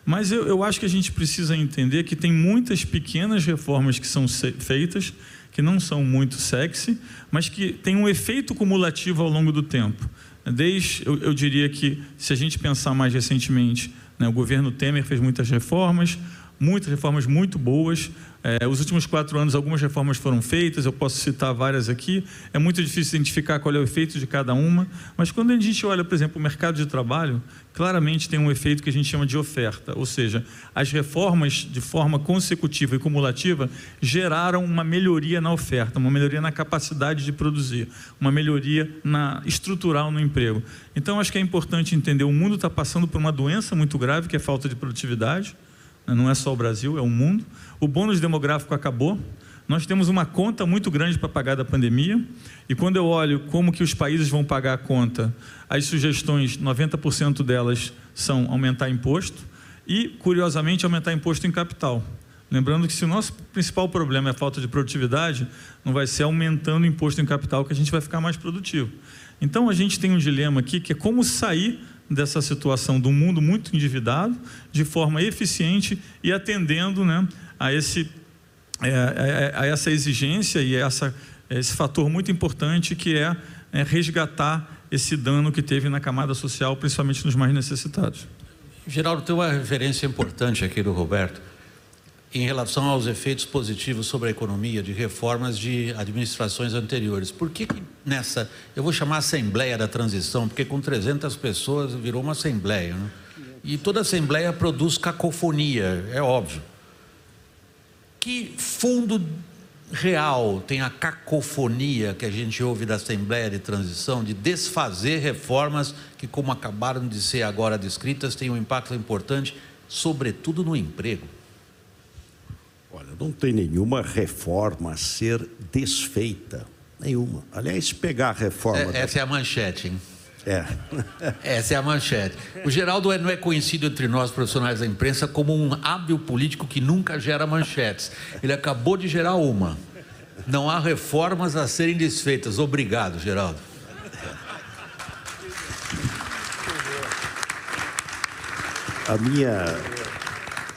mas eu acho que a gente precisa entender que tem muitas pequenas reformas que são feitas, que não são muito sexy, mas que têm um efeito cumulativo ao longo do tempo. Eu diria que, se a gente pensar mais recentemente, né, o governo Temer fez muitas reformas muito boas. Os últimos 4 anos, algumas reformas foram feitas, eu posso citar várias aqui. É muito difícil identificar qual é o efeito de cada uma, mas quando a gente olha, por exemplo, o mercado de trabalho, claramente tem um efeito que a gente chama de oferta, ou seja, as reformas de forma consecutiva e cumulativa geraram uma melhoria na oferta, uma melhoria na capacidade de produzir, uma melhoria estrutural no emprego. Então, acho que é importante entender, o mundo está passando por uma doença muito grave, que é a falta de produtividade. Não é só o Brasil, é o mundo. O bônus demográfico acabou. Nós temos uma conta muito grande para pagar da pandemia. E quando eu olho como que os países vão pagar a conta, as sugestões, 90% delas são aumentar imposto e, curiosamente, aumentar imposto em capital. Lembrando que, se o nosso principal problema é a falta de produtividade, não vai ser aumentando o imposto em capital que a gente vai ficar mais produtivo. Então, a gente tem um dilema aqui, que é como sair dessa situação do mundo muito endividado, de forma eficiente e atendendo, né, a essa exigência e esse fator muito importante, que é resgatar esse dano que teve na camada social, principalmente nos mais necessitados. Geraldo, tem uma referência importante aqui do Roberto, em relação aos efeitos positivos sobre a economia de reformas de administrações anteriores. Por que nessa, eu vou chamar Assembleia da Transição, porque com 300 pessoas virou uma Assembleia, né? E toda Assembleia produz cacofonia, é óbvio. Que fundo real, tem a cacofonia que a gente ouve da Assembleia de Transição de desfazer reformas que, como acabaram de ser agora descritas, têm um impacto importante, sobretudo no emprego? Olha, não tem nenhuma reforma a ser desfeita, nenhuma. Aliás, pegar a reforma... Essa é a manchete, hein? Essa é a manchete. O Geraldo não é conhecido entre nós, profissionais da imprensa, como um hábil político que nunca gera manchetes. Ele acabou de gerar uma. Não há reformas a serem desfeitas. Obrigado, Geraldo.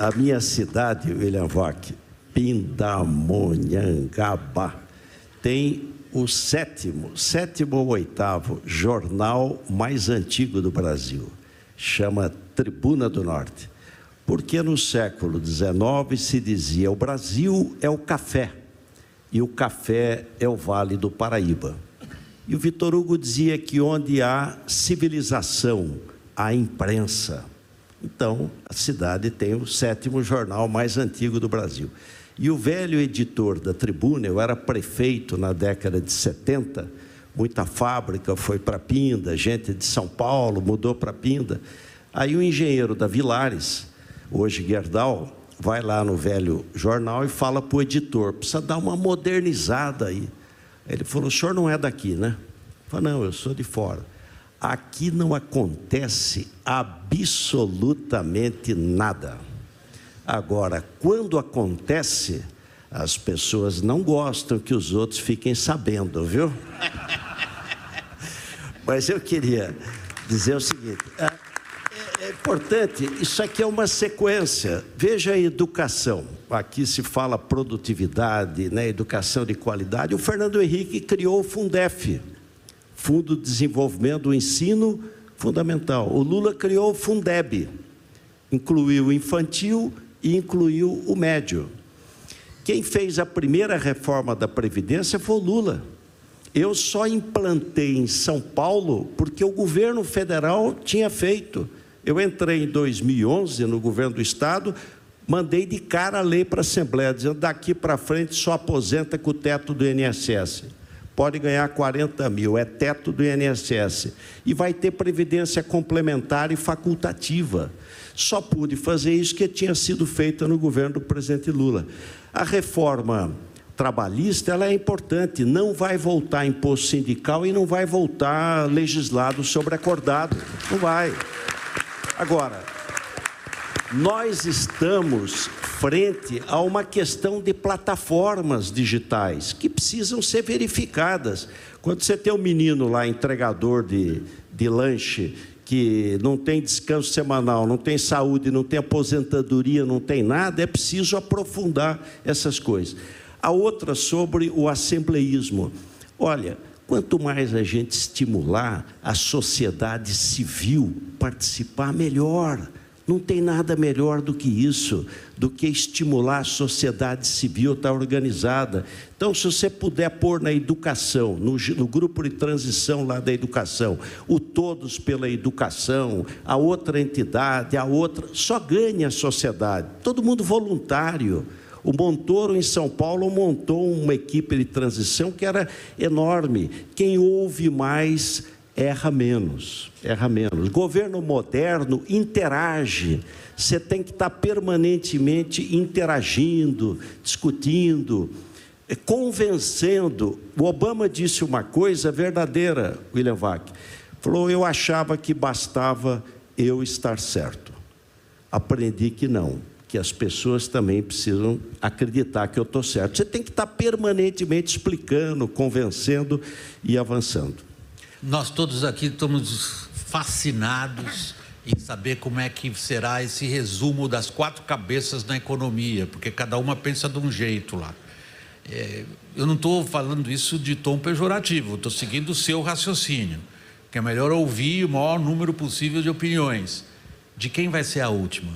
A minha cidade, William Vac, Pindamonhangaba, tem o sétimo ou oitavo jornal mais antigo do Brasil. Chama Tribuna do Norte. Porque no século XIX se dizia: o Brasil é o café, e o café é o Vale do Paraíba. E o Vitor Hugo dizia que onde há civilização, há imprensa. Então, a cidade tem o sétimo jornal mais antigo do Brasil. E o velho editor da Tribuna, eu era prefeito na década de 70, muita fábrica foi para Pinda, gente de São Paulo mudou para Pinda. Aí o engenheiro da Vilares, hoje Gerdau, vai lá no velho jornal e fala para o editor: precisa dar uma modernizada aí. Ele falou: o senhor não é daqui, né? Eu falei: não, eu sou de fora. Aqui não acontece absolutamente nada. Agora, quando acontece, as pessoas não gostam que os outros fiquem sabendo, viu? Mas eu queria dizer o seguinte: é importante, isso aqui é uma sequência. Veja a educação. Aqui se fala produtividade, né? Educação de qualidade. O Fernando Henrique criou o Fundef, Fundo de Desenvolvimento do Ensino Fundamental. O Lula criou o Fundeb, incluiu o infantil e incluiu o médio. Quem fez a primeira reforma da Previdência foi o Lula. Eu só implantei em São Paulo porque o governo federal tinha feito. Eu entrei em 2011 no governo do Estado, mandei de cara a lei para a Assembleia, dizendo: daqui para frente só aposenta com o teto do INSS. Pode ganhar 40 mil, é teto do INSS. E vai ter previdência complementar e facultativa. Só pude fazer isso que tinha sido feita no governo do presidente Lula. A reforma trabalhista, ela é importante, não vai voltar imposto sindical e não vai voltar legislado sobre acordado, não vai. Agora, nós estamos frente a uma questão de plataformas digitais que precisam ser verificadas. Quando você tem um menino lá, entregador de lanche, que não tem descanso semanal, não tem saúde, não tem aposentadoria, não tem nada, é preciso aprofundar essas coisas. A outra sobre o assembleísmo. Olha, quanto mais a gente estimular a sociedade civil participar, melhor. Não tem nada melhor do que isso, do que estimular a sociedade civil a estar organizada. Então, se você puder pôr na educação, no grupo de transição lá da educação, o Todos pela Educação, a outra entidade, a outra, só ganha a sociedade, todo mundo voluntário. O Montoro, em São Paulo, montou uma equipe de transição que era enorme. Quem ouve mais erra menos, erra menos. Governo moderno interage, você tem que estar permanentemente interagindo, discutindo, convencendo. O Obama disse uma coisa verdadeira, William Vac, falou: eu achava que bastava eu estar certo. Aprendi que não, que as pessoas também precisam acreditar que eu estou certo. Você tem que estar permanentemente explicando, convencendo e avançando. Nós todos aqui estamos fascinados em saber como é que será esse resumo das 4 cabeças na economia, porque cada uma pensa de um jeito lá. Eu não estou falando isso de tom pejorativo, estou seguindo o seu raciocínio, que é melhor ouvir o maior número possível de opiniões. De quem vai ser a última?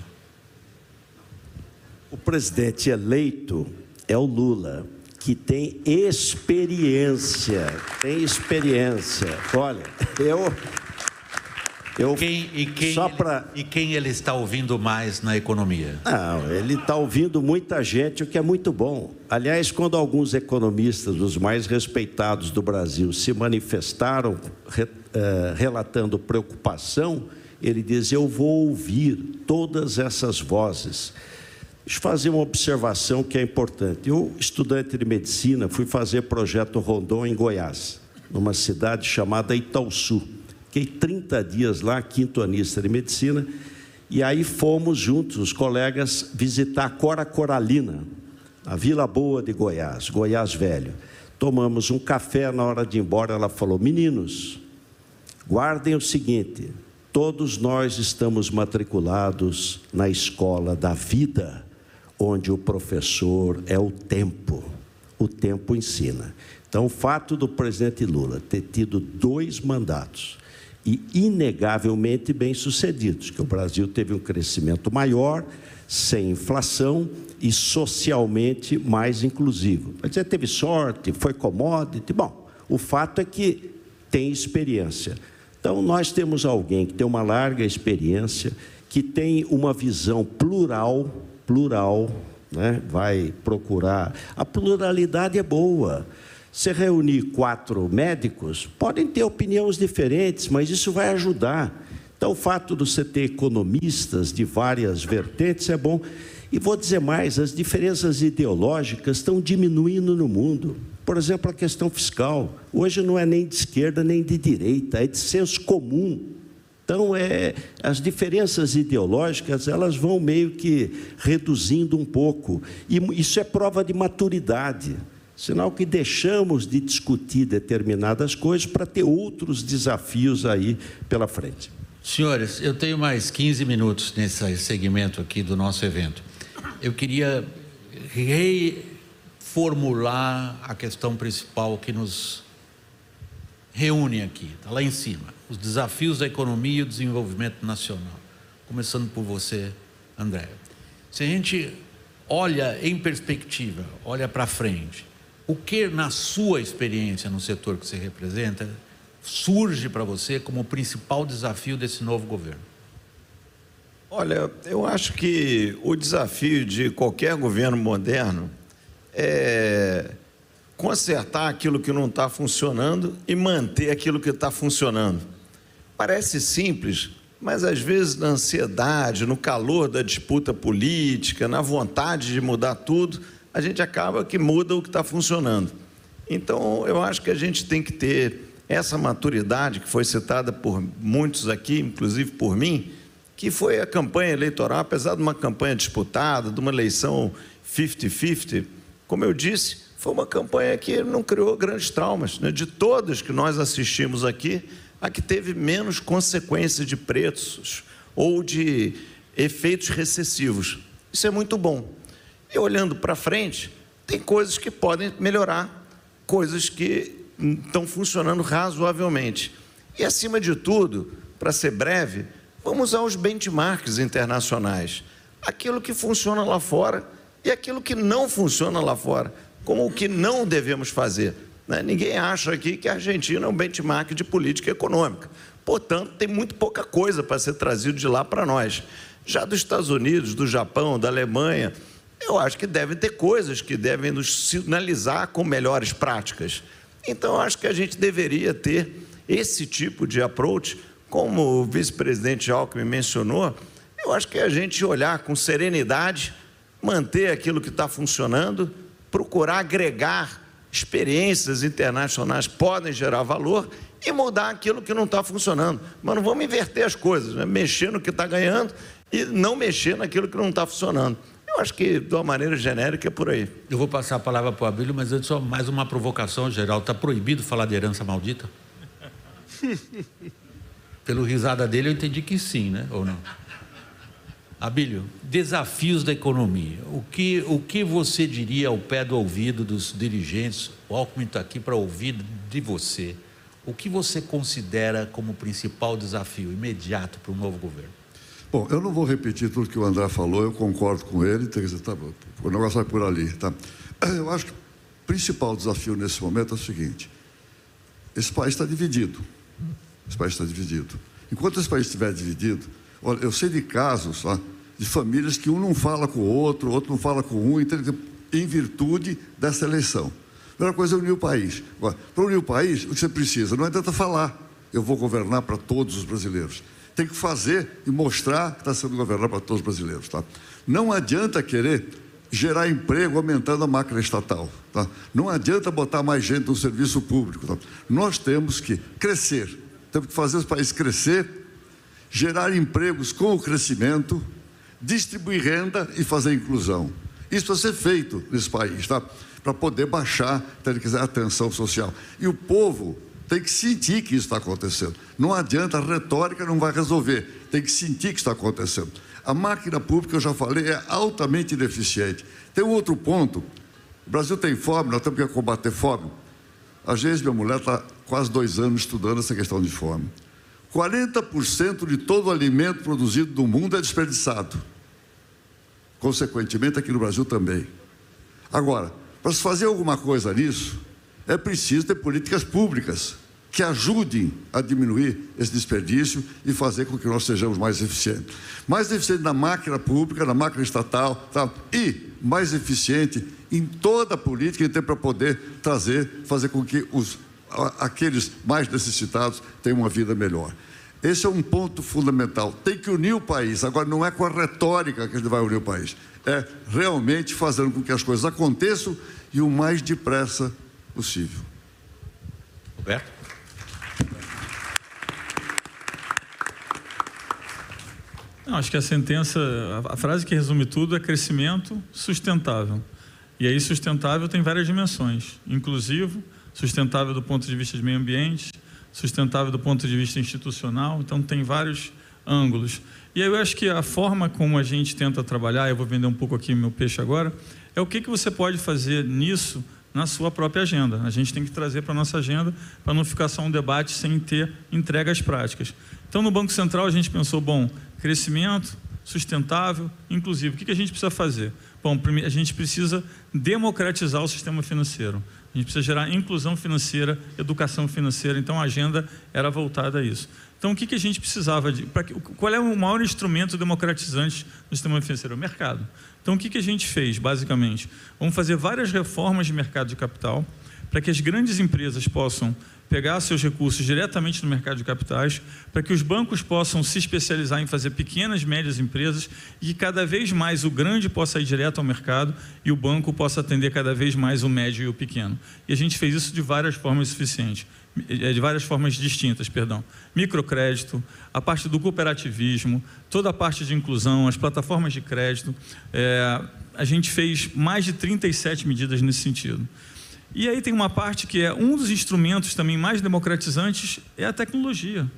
O presidente eleito é o Lula, que tem experiência, Olha, Quem ele está ouvindo mais na economia? Não, ele está ouvindo muita gente, o que é muito bom. Aliás, quando alguns economistas, os mais respeitados do Brasil, se manifestaram relatando preocupação, ele diz: eu vou ouvir todas essas vozes. Deixa eu fazer uma observação que é importante. Eu, estudante de medicina, fui fazer projeto Rondon em Goiás, numa cidade chamada Itaúsu. Fiquei 30 dias lá, quinto-anista de medicina, e aí fomos juntos, os colegas, visitar Cora Coralina, a Vila Boa de Goiás, Goiás Velho. Tomamos um café, na hora de ir embora, ela falou: meninos, guardem o seguinte, todos nós estamos matriculados na escola da vida, onde o professor é o tempo ensina. Então, o fato do presidente Lula ter tido 2 mandatos e inegavelmente bem-sucedidos, que o Brasil teve um crescimento maior, sem inflação e socialmente mais inclusivo. Vai dizer, teve sorte, foi commodity. Bom, o fato é que tem experiência. Então, nós temos alguém que tem uma larga experiência, que tem uma visão plural, né? Vai procurar. A pluralidade é boa. Se reunir 4 médicos, podem ter opiniões diferentes, mas isso vai ajudar. Então, o fato de você ter economistas de várias vertentes é bom. E vou dizer mais, as diferenças ideológicas estão diminuindo no mundo. Por exemplo, a questão fiscal. Hoje não é nem de esquerda nem de direita, é de senso comum. Então, as diferenças ideológicas, elas vão meio que reduzindo um pouco. E isso é prova de maturidade. Sinal que deixamos de discutir determinadas coisas para ter outros desafios aí pela frente. Senhores, eu tenho mais 15 minutos nesse segmento aqui do nosso evento. Eu queria reformular a questão principal que nos reúne aqui, está lá em cima. Os desafios da economia e o desenvolvimento nacional. Começando por você, André. Se a gente olha em perspectiva, olha para frente, o que, na sua experiência no setor que você representa, surge para você como o principal desafio desse novo governo? Olha, eu acho que o desafio de qualquer governo moderno é consertar aquilo que não está funcionando e manter aquilo que está funcionando. Parece simples, mas às vezes na ansiedade, no calor da disputa política, na vontade de mudar tudo, a gente acaba que muda o que está funcionando. Então, eu acho que a gente tem que ter essa maturidade que foi citada por muitos aqui, inclusive por mim, que foi a campanha eleitoral, apesar de uma campanha disputada, de uma eleição 50-50, como eu disse, foi uma campanha que não criou grandes traumas, né? De todas que nós assistimos aqui, a que teve menos consequências de preços ou de efeitos recessivos. Isso é muito bom. E olhando para frente, tem coisas que podem melhorar, coisas que estão funcionando razoavelmente. E, acima de tudo, para ser breve, vamos usar os benchmarks internacionais. Aquilo que funciona lá fora e aquilo que não funciona lá fora, como o que não devemos fazer. Né? Ninguém acha aqui que a Argentina é um benchmark de política econômica. Portanto, tem muito pouca coisa para ser trazido de lá para nós. Já dos Estados Unidos, do Japão, da Alemanha, eu acho que devem ter coisas que devem nos sinalizar com melhores práticas. Então, eu acho que a gente deveria ter esse tipo de approach, como o vice-presidente Alckmin mencionou. Eu acho que a gente olhar com serenidade, manter aquilo que está funcionando, procurar agregar experiências internacionais que podem gerar valor e mudar aquilo que não está funcionando. Mas não vamos inverter as coisas, né? Mexer no que está ganhando e não mexer naquilo que não está funcionando. Eu acho que, de uma maneira genérica, é por aí. Eu vou passar a palavra para o Abílio, mas antes só mais uma provocação, Geraldo. Está proibido falar de herança maldita? Pelo risada dele, eu entendi que sim, né? Ou não? Abílio, desafios da economia. O que você diria ao pé do ouvido dos dirigentes? O Alckmin está aqui para ouvir de você. O que você considera como principal desafio imediato para o novo governo? Bom, eu não vou repetir tudo que o André falou, eu concordo com ele, tem que dizer, tá, o negócio vai por ali, tá? Eu acho que o principal desafio nesse momento é o seguinte: esse país está dividido. Esse país está dividido. Enquanto esse país estiver dividido, olha, eu sei de casos de famílias que um não fala com o outro não fala com um, em virtude dessa eleição. A primeira coisa é unir o país. Agora, para unir o país, o que você precisa? Não adianta falar, eu vou governar para todos os brasileiros. Tem que fazer e mostrar que está sendo governado para todos os brasileiros. Tá? Não adianta querer gerar emprego aumentando a máquina estatal. Tá? Não adianta botar mais gente no serviço público. Tá? Nós temos que crescer, temos que fazer os países crescer, gerar empregos com o crescimento, distribuir renda e fazer inclusão. Isso precisa ser feito nesse país, tá? Para poder baixar a tensão social. E o povo tem que sentir que isso está acontecendo. Não adianta, a retórica não vai resolver. Tem que sentir que está acontecendo. A máquina pública, eu já falei, é altamente ineficiente. Tem um outro ponto. O Brasil tem fome, nós temos que combater fome. Às vezes, minha mulher está quase 2 anos estudando essa questão de fome. 40% de todo o alimento produzido no mundo é desperdiçado. Consequentemente, aqui no Brasil também. Agora, para se fazer alguma coisa nisso, é preciso ter políticas públicas que ajudem a diminuir esse desperdício e fazer com que nós sejamos mais eficientes. Mais eficiente na máquina pública, na máquina estatal, tá? E mais eficiente em toda a política para poder fazer com que aqueles mais necessitados tenham uma vida melhor. Esse é um ponto fundamental. Tem que unir o país. Agora, não é com a retórica que a gente vai unir o país. É realmente fazendo com que as coisas aconteçam e o mais depressa possível. Roberto? Não, acho que a frase que resume tudo é crescimento sustentável. E aí sustentável tem várias dimensões. Inclusivo, sustentável do ponto de vista de meio ambiente, sustentável do ponto de vista institucional, então tem vários ângulos. E aí eu acho que a forma como a gente tenta trabalhar, eu vou vender um pouco aqui meu peixe agora, é o que você pode fazer nisso na sua própria agenda. A gente tem que trazer para a nossa agenda para não ficar só um debate sem ter entregas práticas. Então, no Banco Central, a gente pensou, bom, crescimento sustentável, inclusive. O que a gente precisa fazer? Bom, a gente precisa democratizar o sistema financeiro. A gente precisa gerar inclusão financeira, educação financeira. Então, a agenda era voltada a isso. Então, o que a gente precisava de... Qual é o maior instrumento democratizante do sistema financeiro? O mercado. Então, o que a gente fez, basicamente? Vamos fazer várias reformas de mercado de capital para que as grandes empresas possam pegar seus recursos diretamente no mercado de capitais, para que os bancos possam se especializar em fazer pequenas e médias empresas e que cada vez mais o grande possa ir direto ao mercado e o banco possa atender cada vez mais o médio e o pequeno. E a gente fez isso de várias formas eficientes, de várias formas distintas, perdão. Microcrédito, a parte do cooperativismo, toda a parte de inclusão, as plataformas de crédito. A gente fez mais de 37 medidas nesse sentido. E aí tem uma parte que é um dos instrumentos também mais democratizantes é a tecnologia.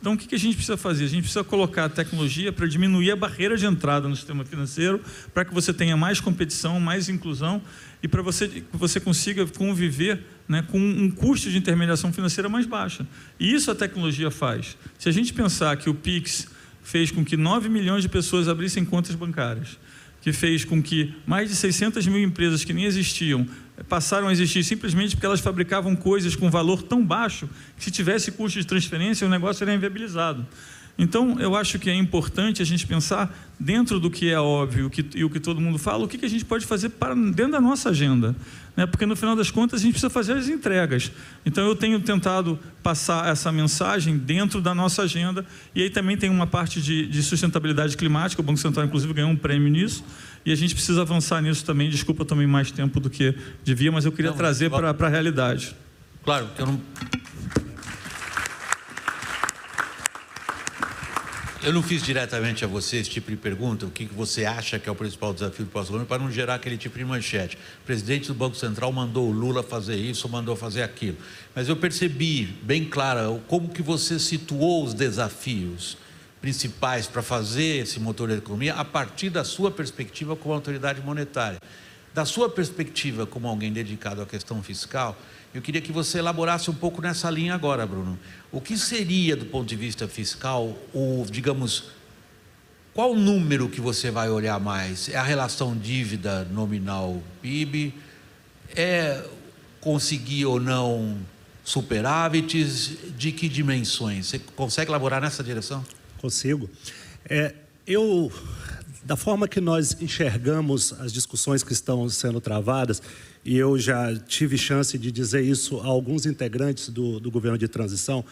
Então, o que a gente precisa fazer? A gente precisa colocar a tecnologia para diminuir a barreira de entrada no sistema financeiro, para que você tenha mais competição, mais inclusão e para que você consiga conviver, né, com um custo de intermediação financeira mais baixo. E isso a tecnologia faz. Se a gente pensar que o Pix fez com que 9 milhões de pessoas abrissem contas bancárias, que fez com que mais de 600 mil empresas que nem existiam passaram a existir simplesmente porque elas fabricavam coisas com valor tão baixo que, se tivesse custo de transferência, o negócio era inviabilizado. Então, eu acho que é importante a gente pensar dentro do que é óbvio e o que todo mundo fala, o que a gente pode fazer dentro da nossa agenda. Né? Porque, no final das contas, a gente precisa fazer as entregas. Então, eu tenho tentado passar essa mensagem dentro da nossa agenda. E aí também tem uma parte de sustentabilidade climática. O Banco Central, inclusive, ganhou um prêmio nisso. E a gente precisa avançar nisso também. Desculpa, eu tomei mais tempo do que devia, mas eu queria trazer para a realidade. Claro, eu não... Eu não fiz diretamente a você esse tipo de pergunta, o que você acha que é o principal desafio do próximo governo, para não gerar aquele tipo de manchete. O presidente do Banco Central mandou o Lula fazer isso, mandou fazer aquilo. Mas eu percebi bem clara como que você situou os desafios principais para fazer esse motor da economia a partir da sua perspectiva como autoridade monetária. Da sua perspectiva como alguém dedicado à questão fiscal, eu queria que você elaborasse um pouco nessa linha agora, Bruno. O que seria, do ponto de vista fiscal, qual número que você vai olhar mais? É a relação dívida nominal PIB? É conseguir ou não superávites, de que dimensões? Você consegue elaborar nessa direção? Consigo. Da forma que nós enxergamos as discussões que estão sendo travadas, e eu já tive chance de dizer isso a alguns integrantes do governo de transição,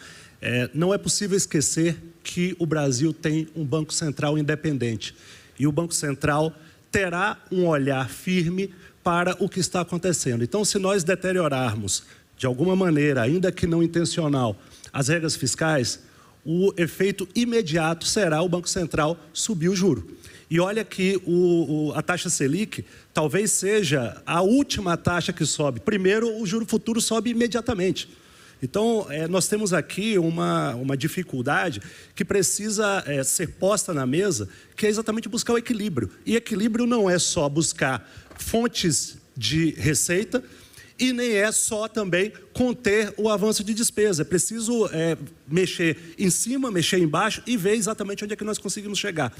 não é possível esquecer que o Brasil tem um Banco Central independente. E o Banco Central terá um olhar firme para o que está acontecendo. Então, se nós deteriorarmos, de alguma maneira, ainda que não intencional, as regras fiscais, o efeito imediato será o Banco Central subir o juro. E olha que a taxa Selic talvez seja a última taxa que sobe. Primeiro, o juro futuro sobe imediatamente. Então, nós temos aqui uma dificuldade que precisa ser posta na mesa, que é exatamente buscar o equilíbrio. E equilíbrio não é só buscar fontes de receita e nem é só também conter o avanço de despesa. É preciso mexer em cima, mexer embaixo e ver exatamente onde é que nós conseguimos chegar.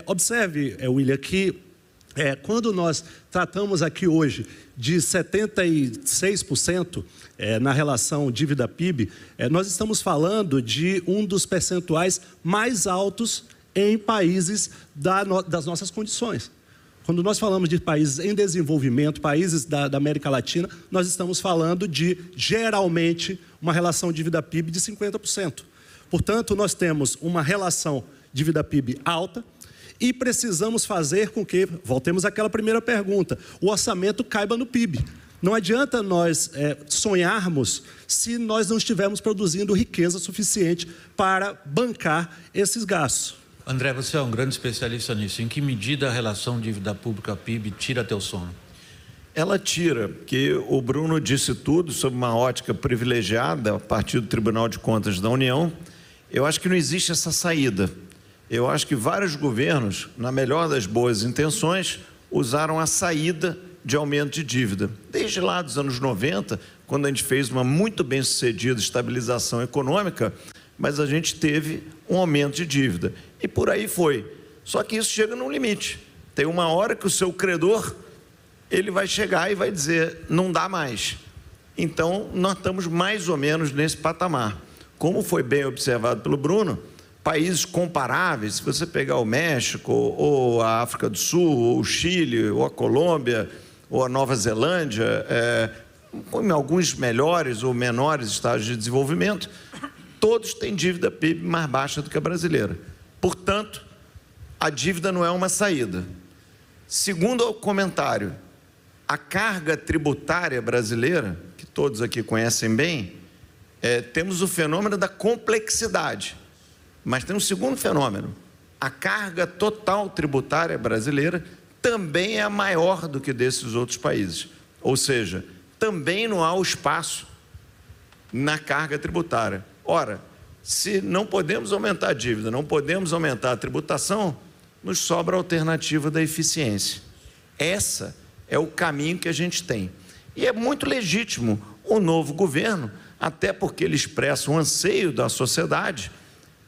Observe, William, que quando nós tratamos aqui hoje de 76% na relação dívida-PIB, nós estamos falando de um dos percentuais mais altos em países das nossas condições. Quando nós falamos de países em desenvolvimento, países da América Latina, nós estamos falando de, geralmente, uma relação dívida-PIB de 50%. Portanto, nós temos uma relação dívida-PIB alta e precisamos fazer com que, voltemos àquela primeira pergunta, o orçamento caiba no PIB. Não adianta nós sonharmos se nós não estivermos produzindo riqueza suficiente para bancar esses gastos. André, você é um grande especialista nisso. Em que medida a relação dívida pública-PIB tira teu sono? Ela tira, porque o Bruno disse tudo sob uma ótica privilegiada a partir do Tribunal de Contas da União. Eu acho que não existe essa saída. Eu acho que vários governos, na melhor das boas intenções, usaram a saída de aumento de dívida. Desde lá dos anos 90, quando a gente fez uma muito bem-sucedida estabilização econômica, mas a gente teve um aumento de dívida. E por aí foi. Só que isso chega num limite. Tem uma hora que o seu credor, ele vai chegar e vai dizer, não dá mais. Então, nós estamos mais ou menos nesse patamar. Como foi bem observado pelo Bruno, países comparáveis, se você pegar o México, ou a África do Sul, ou o Chile, ou a Colômbia, ou a Nova Zelândia, em alguns melhores ou menores estágios de desenvolvimento, todos têm dívida PIB mais baixa do que a brasileira. Portanto, a dívida não é uma saída. Segundo o comentário, a carga tributária brasileira, que todos aqui conhecem bem, temos o fenômeno da complexidade. Mas tem um segundo fenômeno. A carga total tributária brasileira também é a maior do que desses outros países. Ou seja, também não há o espaço na carga tributária. Ora, se não podemos aumentar a dívida, não podemos aumentar a tributação, nos sobra a alternativa da eficiência. Essa é o caminho que a gente tem. E é muito legítimo o novo governo, até porque ele expressa um anseio da sociedade,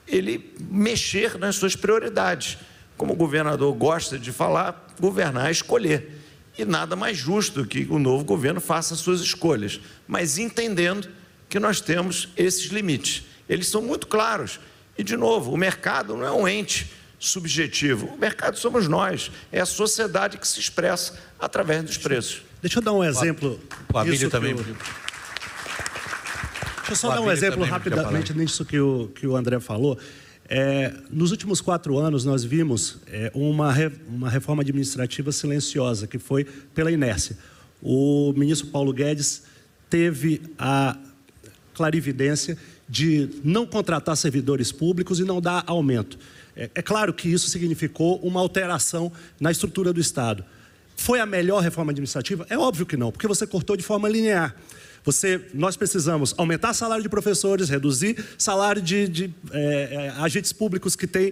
ele mexer nas suas prioridades. Como o governador gosta de falar, governar é escolher. E nada mais justo que o novo governo faça as suas escolhas, mas entendendo que nós temos esses limites. Eles são muito claros. E, de novo, o mercado não é um ente subjetivo. O mercado somos nós. É a sociedade que se expressa através dos preços. Deixa eu dar um exemplo. O Abílio também. Deixa eu só dar um exemplo rapidamente nisso que o André falou. Nos últimos 4 anos, nós vimos uma reforma administrativa silenciosa, que foi pela inércia. O ministro Paulo Guedes teve a clarividência de não contratar servidores públicos e não dar aumento. É claro que isso significou uma alteração na estrutura do Estado. Foi a melhor reforma administrativa? É óbvio que não, porque você cortou de forma linear. Nós precisamos aumentar salário de professores, reduzir salário de agentes públicos que têm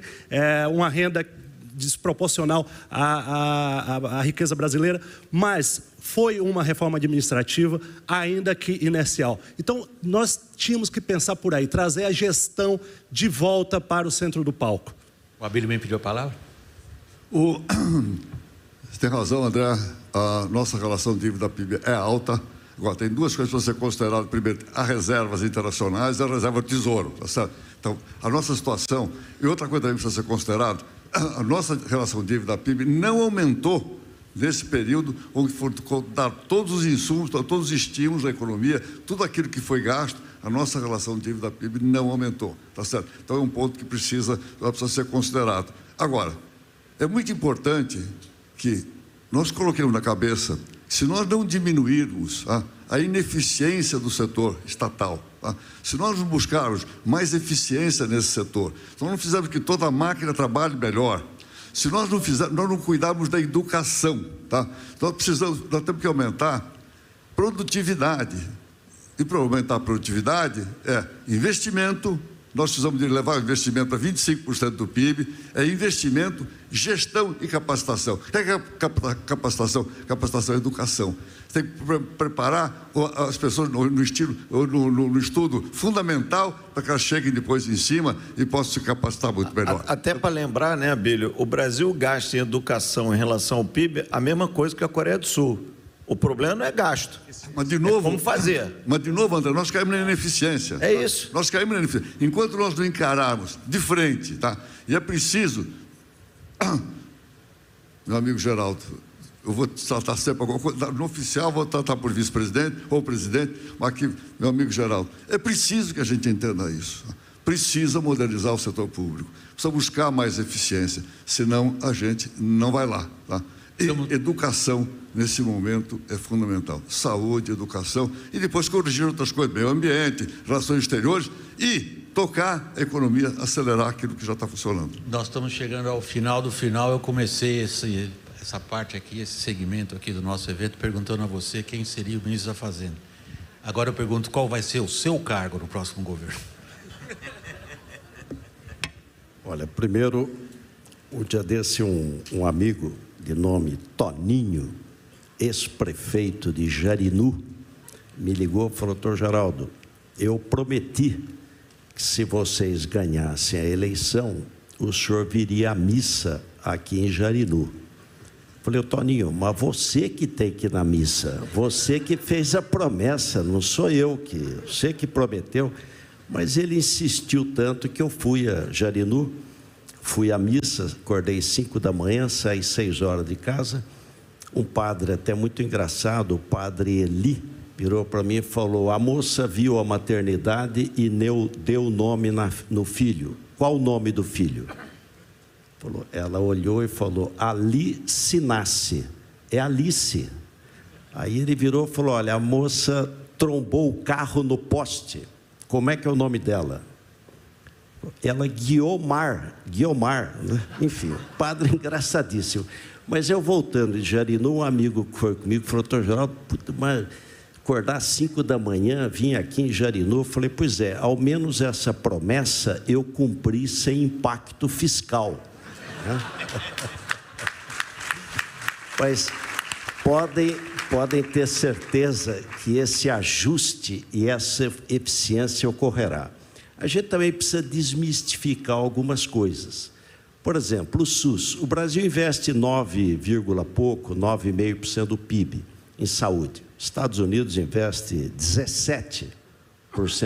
uma renda desproporcional à riqueza brasileira, mas foi uma reforma administrativa, ainda que inercial. Então, nós tínhamos que pensar por aí, trazer a gestão de volta para o centro do palco. O Abílio me pediu a palavra? Você tem razão, André. A nossa relação dívida-PIB é alta. Agora, tem duas coisas para ser considerado. Primeiro, as reservas internacionais e a reserva do Tesouro. Tá certo? Então, a nossa situação... E outra coisa também precisa ser considerado, a nossa relação dívida-PIB não aumentou nesse período onde foram dar todos os insumos, todos os estímulos da economia, tudo aquilo que foi gasto, a nossa relação dívida-PIB não aumentou, tá certo? Então é um ponto que precisa ser considerado. Agora, é muito importante que nós coloquemos na cabeça que se nós não diminuirmos a ineficiência do setor estatal, se nós buscarmos mais eficiência nesse setor, se nós não fizermos que toda a máquina trabalhe melhor, se nós não cuidarmos da educação, tá? Nós temos que aumentar produtividade. E para aumentar a produtividade investimento. Nós precisamos de levar o investimento a 25% do PIB, investimento, gestão e capacitação. O que é capacitação? Capacitação é educação. Tem que preparar as pessoas no estudo fundamental para que elas cheguem depois em cima e possam se capacitar muito melhor. Até para lembrar, né, Abílio, o Brasil gasta em educação em relação ao PIB a mesma coisa que a Coreia do Sul. O problema não é gasto. Mas de novo, como fazer? Mas de novo, André, nós caímos na ineficiência. É isso. Nós caímos na ineficiência. Enquanto nós não encararmos de frente, tá? E é preciso, meu amigo Geraldo, eu vou tratar sempre alguma coisa, no oficial vou tratar por vice-presidente ou presidente, mas aqui, meu amigo Geraldo, é preciso que a gente entenda isso. Precisa modernizar o setor público, precisa buscar mais eficiência, senão a gente não vai lá, tá? E educação, nesse momento, é fundamental. Saúde, educação, e depois corrigir outras coisas, meio ambiente, relações exteriores, e tocar a economia, acelerar aquilo que já está funcionando. Nós estamos chegando ao final do final. Eu comecei essa parte aqui, esse segmento aqui do nosso evento, perguntando a você quem seria o ministro da Fazenda. Agora eu pergunto qual vai ser o seu cargo no próximo governo. Olha, primeiro, um dia desse, um amigo de nome Toninho, ex-prefeito de Jarinu, me ligou e falou: doutor Geraldo, eu prometi que se vocês ganhassem a eleição, o senhor viria à missa aqui em Jarinu. Falei: Toninho, mas você que tem que ir na missa, você que fez a promessa, não sou eu, você que prometeu. Mas ele insistiu tanto que eu fui a Jarinu, fui à missa, acordei 5 da manhã, saí 6 horas de casa. Um padre até muito engraçado, o padre Eli, virou para mim e falou: a moça viu a maternidade e deu o nome no filho. Qual o nome do filho? Falou, ela olhou e falou: Alice nasce. É Alice. Aí ele virou e falou: olha, a moça trombou o carro no poste. Como é que é o nome dela? Ela Guiomar, né? Enfim, padre engraçadíssimo. Mas eu voltando de Jarinu, um amigo que foi comigo falou: doutor Geraldo, mas acordar às 5 da manhã, vim aqui em Jarinu. Eu falei: pois é, ao menos essa promessa eu cumpri sem impacto fiscal. Mas podem ter certeza que esse ajuste e essa eficiência ocorrerá. A gente também precisa desmistificar algumas coisas. Por exemplo, o SUS. O Brasil investe 9,5% do PIB em saúde. Estados Unidos investe 17%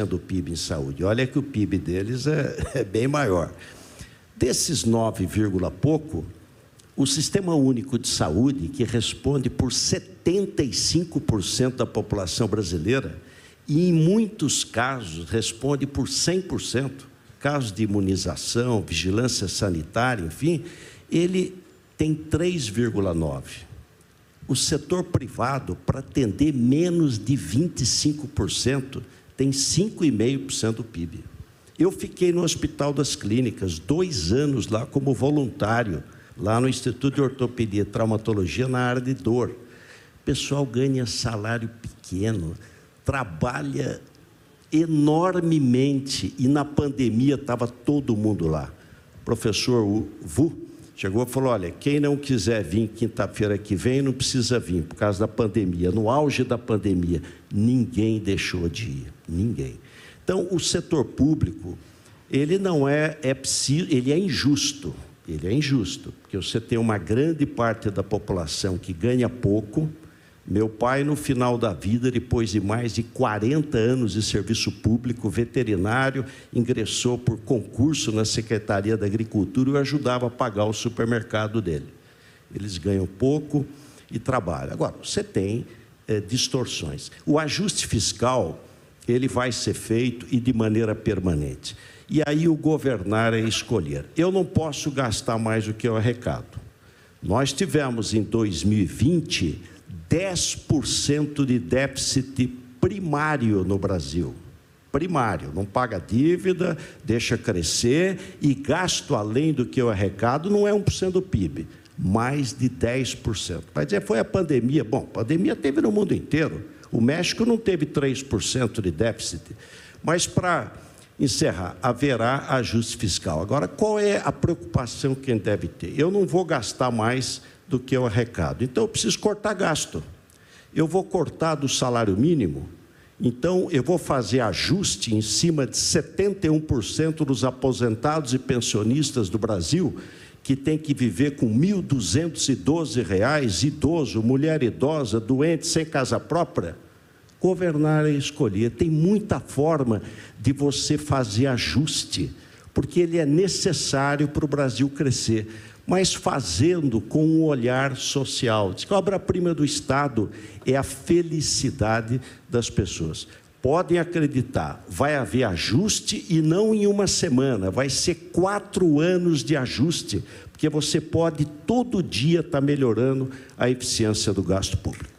do PIB em saúde. Olha que o PIB deles é bem maior. Desses 9, pouco, o Sistema Único de Saúde, que responde por 75% da população brasileira, e em muitos casos responde por 100%, casos de imunização, vigilância sanitária, enfim, ele tem 3,9%. O setor privado, para atender menos de 25%, tem 5,5% do PIB. Eu fiquei no Hospital das Clínicas 2 anos lá como voluntário, lá no Instituto de Ortopedia e Traumatologia, na área de dor. O pessoal ganha salário pequeno, trabalha enormemente, e na pandemia estava todo mundo lá. O professor Vu chegou e falou: olha, quem não quiser vir quinta-feira que vem, não precisa vir, por causa da pandemia. No auge da pandemia, ninguém deixou de ir, ninguém. Então, o setor público, ele não ele é injusto. Ele é injusto, porque você tem uma grande parte da população que ganha pouco, Meu pai, no final da vida, depois de mais de 40 anos de serviço público veterinário, ingressou por concurso na Secretaria da Agricultura e eu ajudava a pagar o supermercado dele. Eles ganham pouco e trabalham. Agora, você tem distorções. O ajuste fiscal, ele vai ser feito e de maneira permanente. E aí o governar é escolher. Eu não posso gastar mais do que eu arrecado. Nós tivemos em 2020 10% de déficit primário no Brasil. Primário, não paga dívida, deixa crescer e gasto além do que eu arrecado não é 1% do PIB, mais de 10%. Vai dizer, foi a pandemia. Bom, a pandemia teve no mundo inteiro. O México não teve 3% de déficit. Mas para encerrar, haverá ajuste fiscal. Agora, qual é a preocupação que a gente deve ter? Eu não vou gastar mais do que eu arrecado, então eu preciso cortar gasto. Eu vou cortar do salário mínimo, então eu vou fazer ajuste em cima de 71% dos aposentados e pensionistas do Brasil, que tem que viver com R$ 1.212, idoso, mulher idosa, doente, sem casa própria. Governar é escolher. Tem muita forma de você fazer ajuste, porque ele é necessário para o Brasil crescer, mas fazendo com um olhar social. Diz que a obra-prima do Estado é a felicidade das pessoas. Podem acreditar, vai haver ajuste e não em uma semana, vai ser 4 anos de ajuste, porque você pode todo dia estar melhorando a eficiência do gasto público.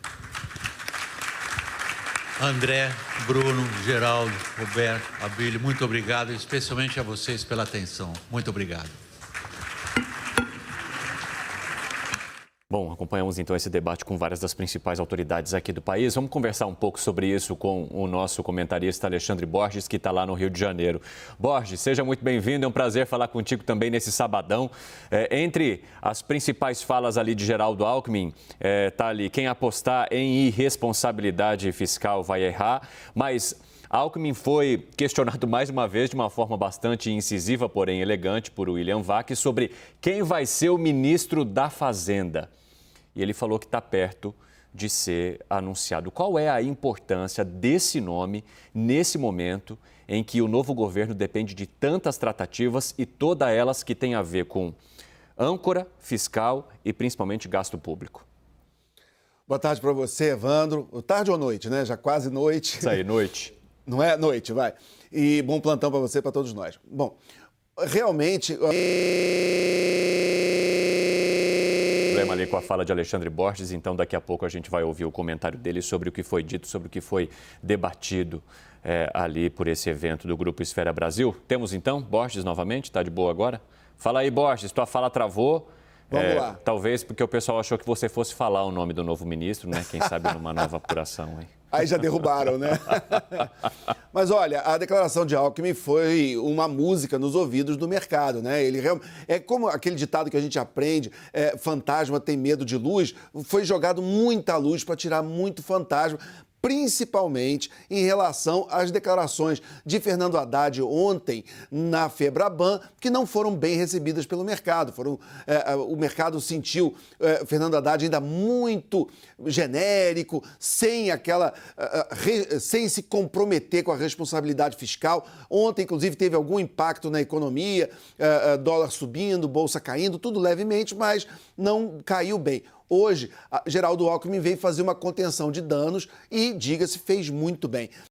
André, Bruno, Geraldo, Roberto, Abílio, muito obrigado, especialmente a vocês pela atenção. Muito obrigado. Bom, acompanhamos então esse debate com várias das principais autoridades aqui do país. Vamos conversar um pouco sobre isso com o nosso comentarista Alexandre Borges, que está lá no Rio de Janeiro. Borges, seja muito bem-vindo, é um prazer falar contigo também nesse sabadão. Entre as principais falas ali de Geraldo Alckmin, está ali, quem apostar em irresponsabilidade fiscal vai errar, mas Alckmin foi questionado mais uma vez de uma forma bastante incisiva, porém elegante, por William Vac, sobre quem vai ser o ministro da Fazenda. E ele falou que está perto de ser anunciado. Qual é a importância desse nome nesse momento em que o novo governo depende de tantas tratativas e todas elas que têm a ver com âncora, fiscal e principalmente gasto público? Boa tarde para você, Evandro. Tarde ou noite, né? Já quase noite. Isso aí, noite. Não é? Noite, vai. E bom plantão para você e para todos nós. Bom, realmente... Problema ali com a fala de Alexandre Borges, então daqui a pouco a gente vai ouvir o comentário dele sobre o que foi dito, sobre o que foi debatido ali por esse evento do Grupo Esfera Brasil. Temos então Borges novamente, está de boa agora? Fala aí, Borges, tua fala travou. Vamos lá. Talvez porque o pessoal achou que você fosse falar o nome do novo ministro, né? Quem sabe numa nova apuração aí. Aí já derrubaram, né? Mas olha, a declaração de Alckmin foi uma música nos ouvidos do mercado, né? Ele é como aquele ditado que a gente aprende, fantasma tem medo de luz, foi jogado muita luz para tirar muito fantasma, principalmente em relação às declarações de Fernando Haddad ontem na Febraban, que não foram bem recebidas pelo mercado. O mercado sentiu Fernando Haddad ainda muito genérico, sem se comprometer com a responsabilidade fiscal. Ontem, inclusive, teve algum impacto na economia, dólar subindo, bolsa caindo, tudo levemente, mas não caiu bem. Hoje, Geraldo Alckmin veio fazer uma contenção de danos e, diga-se, fez muito bem.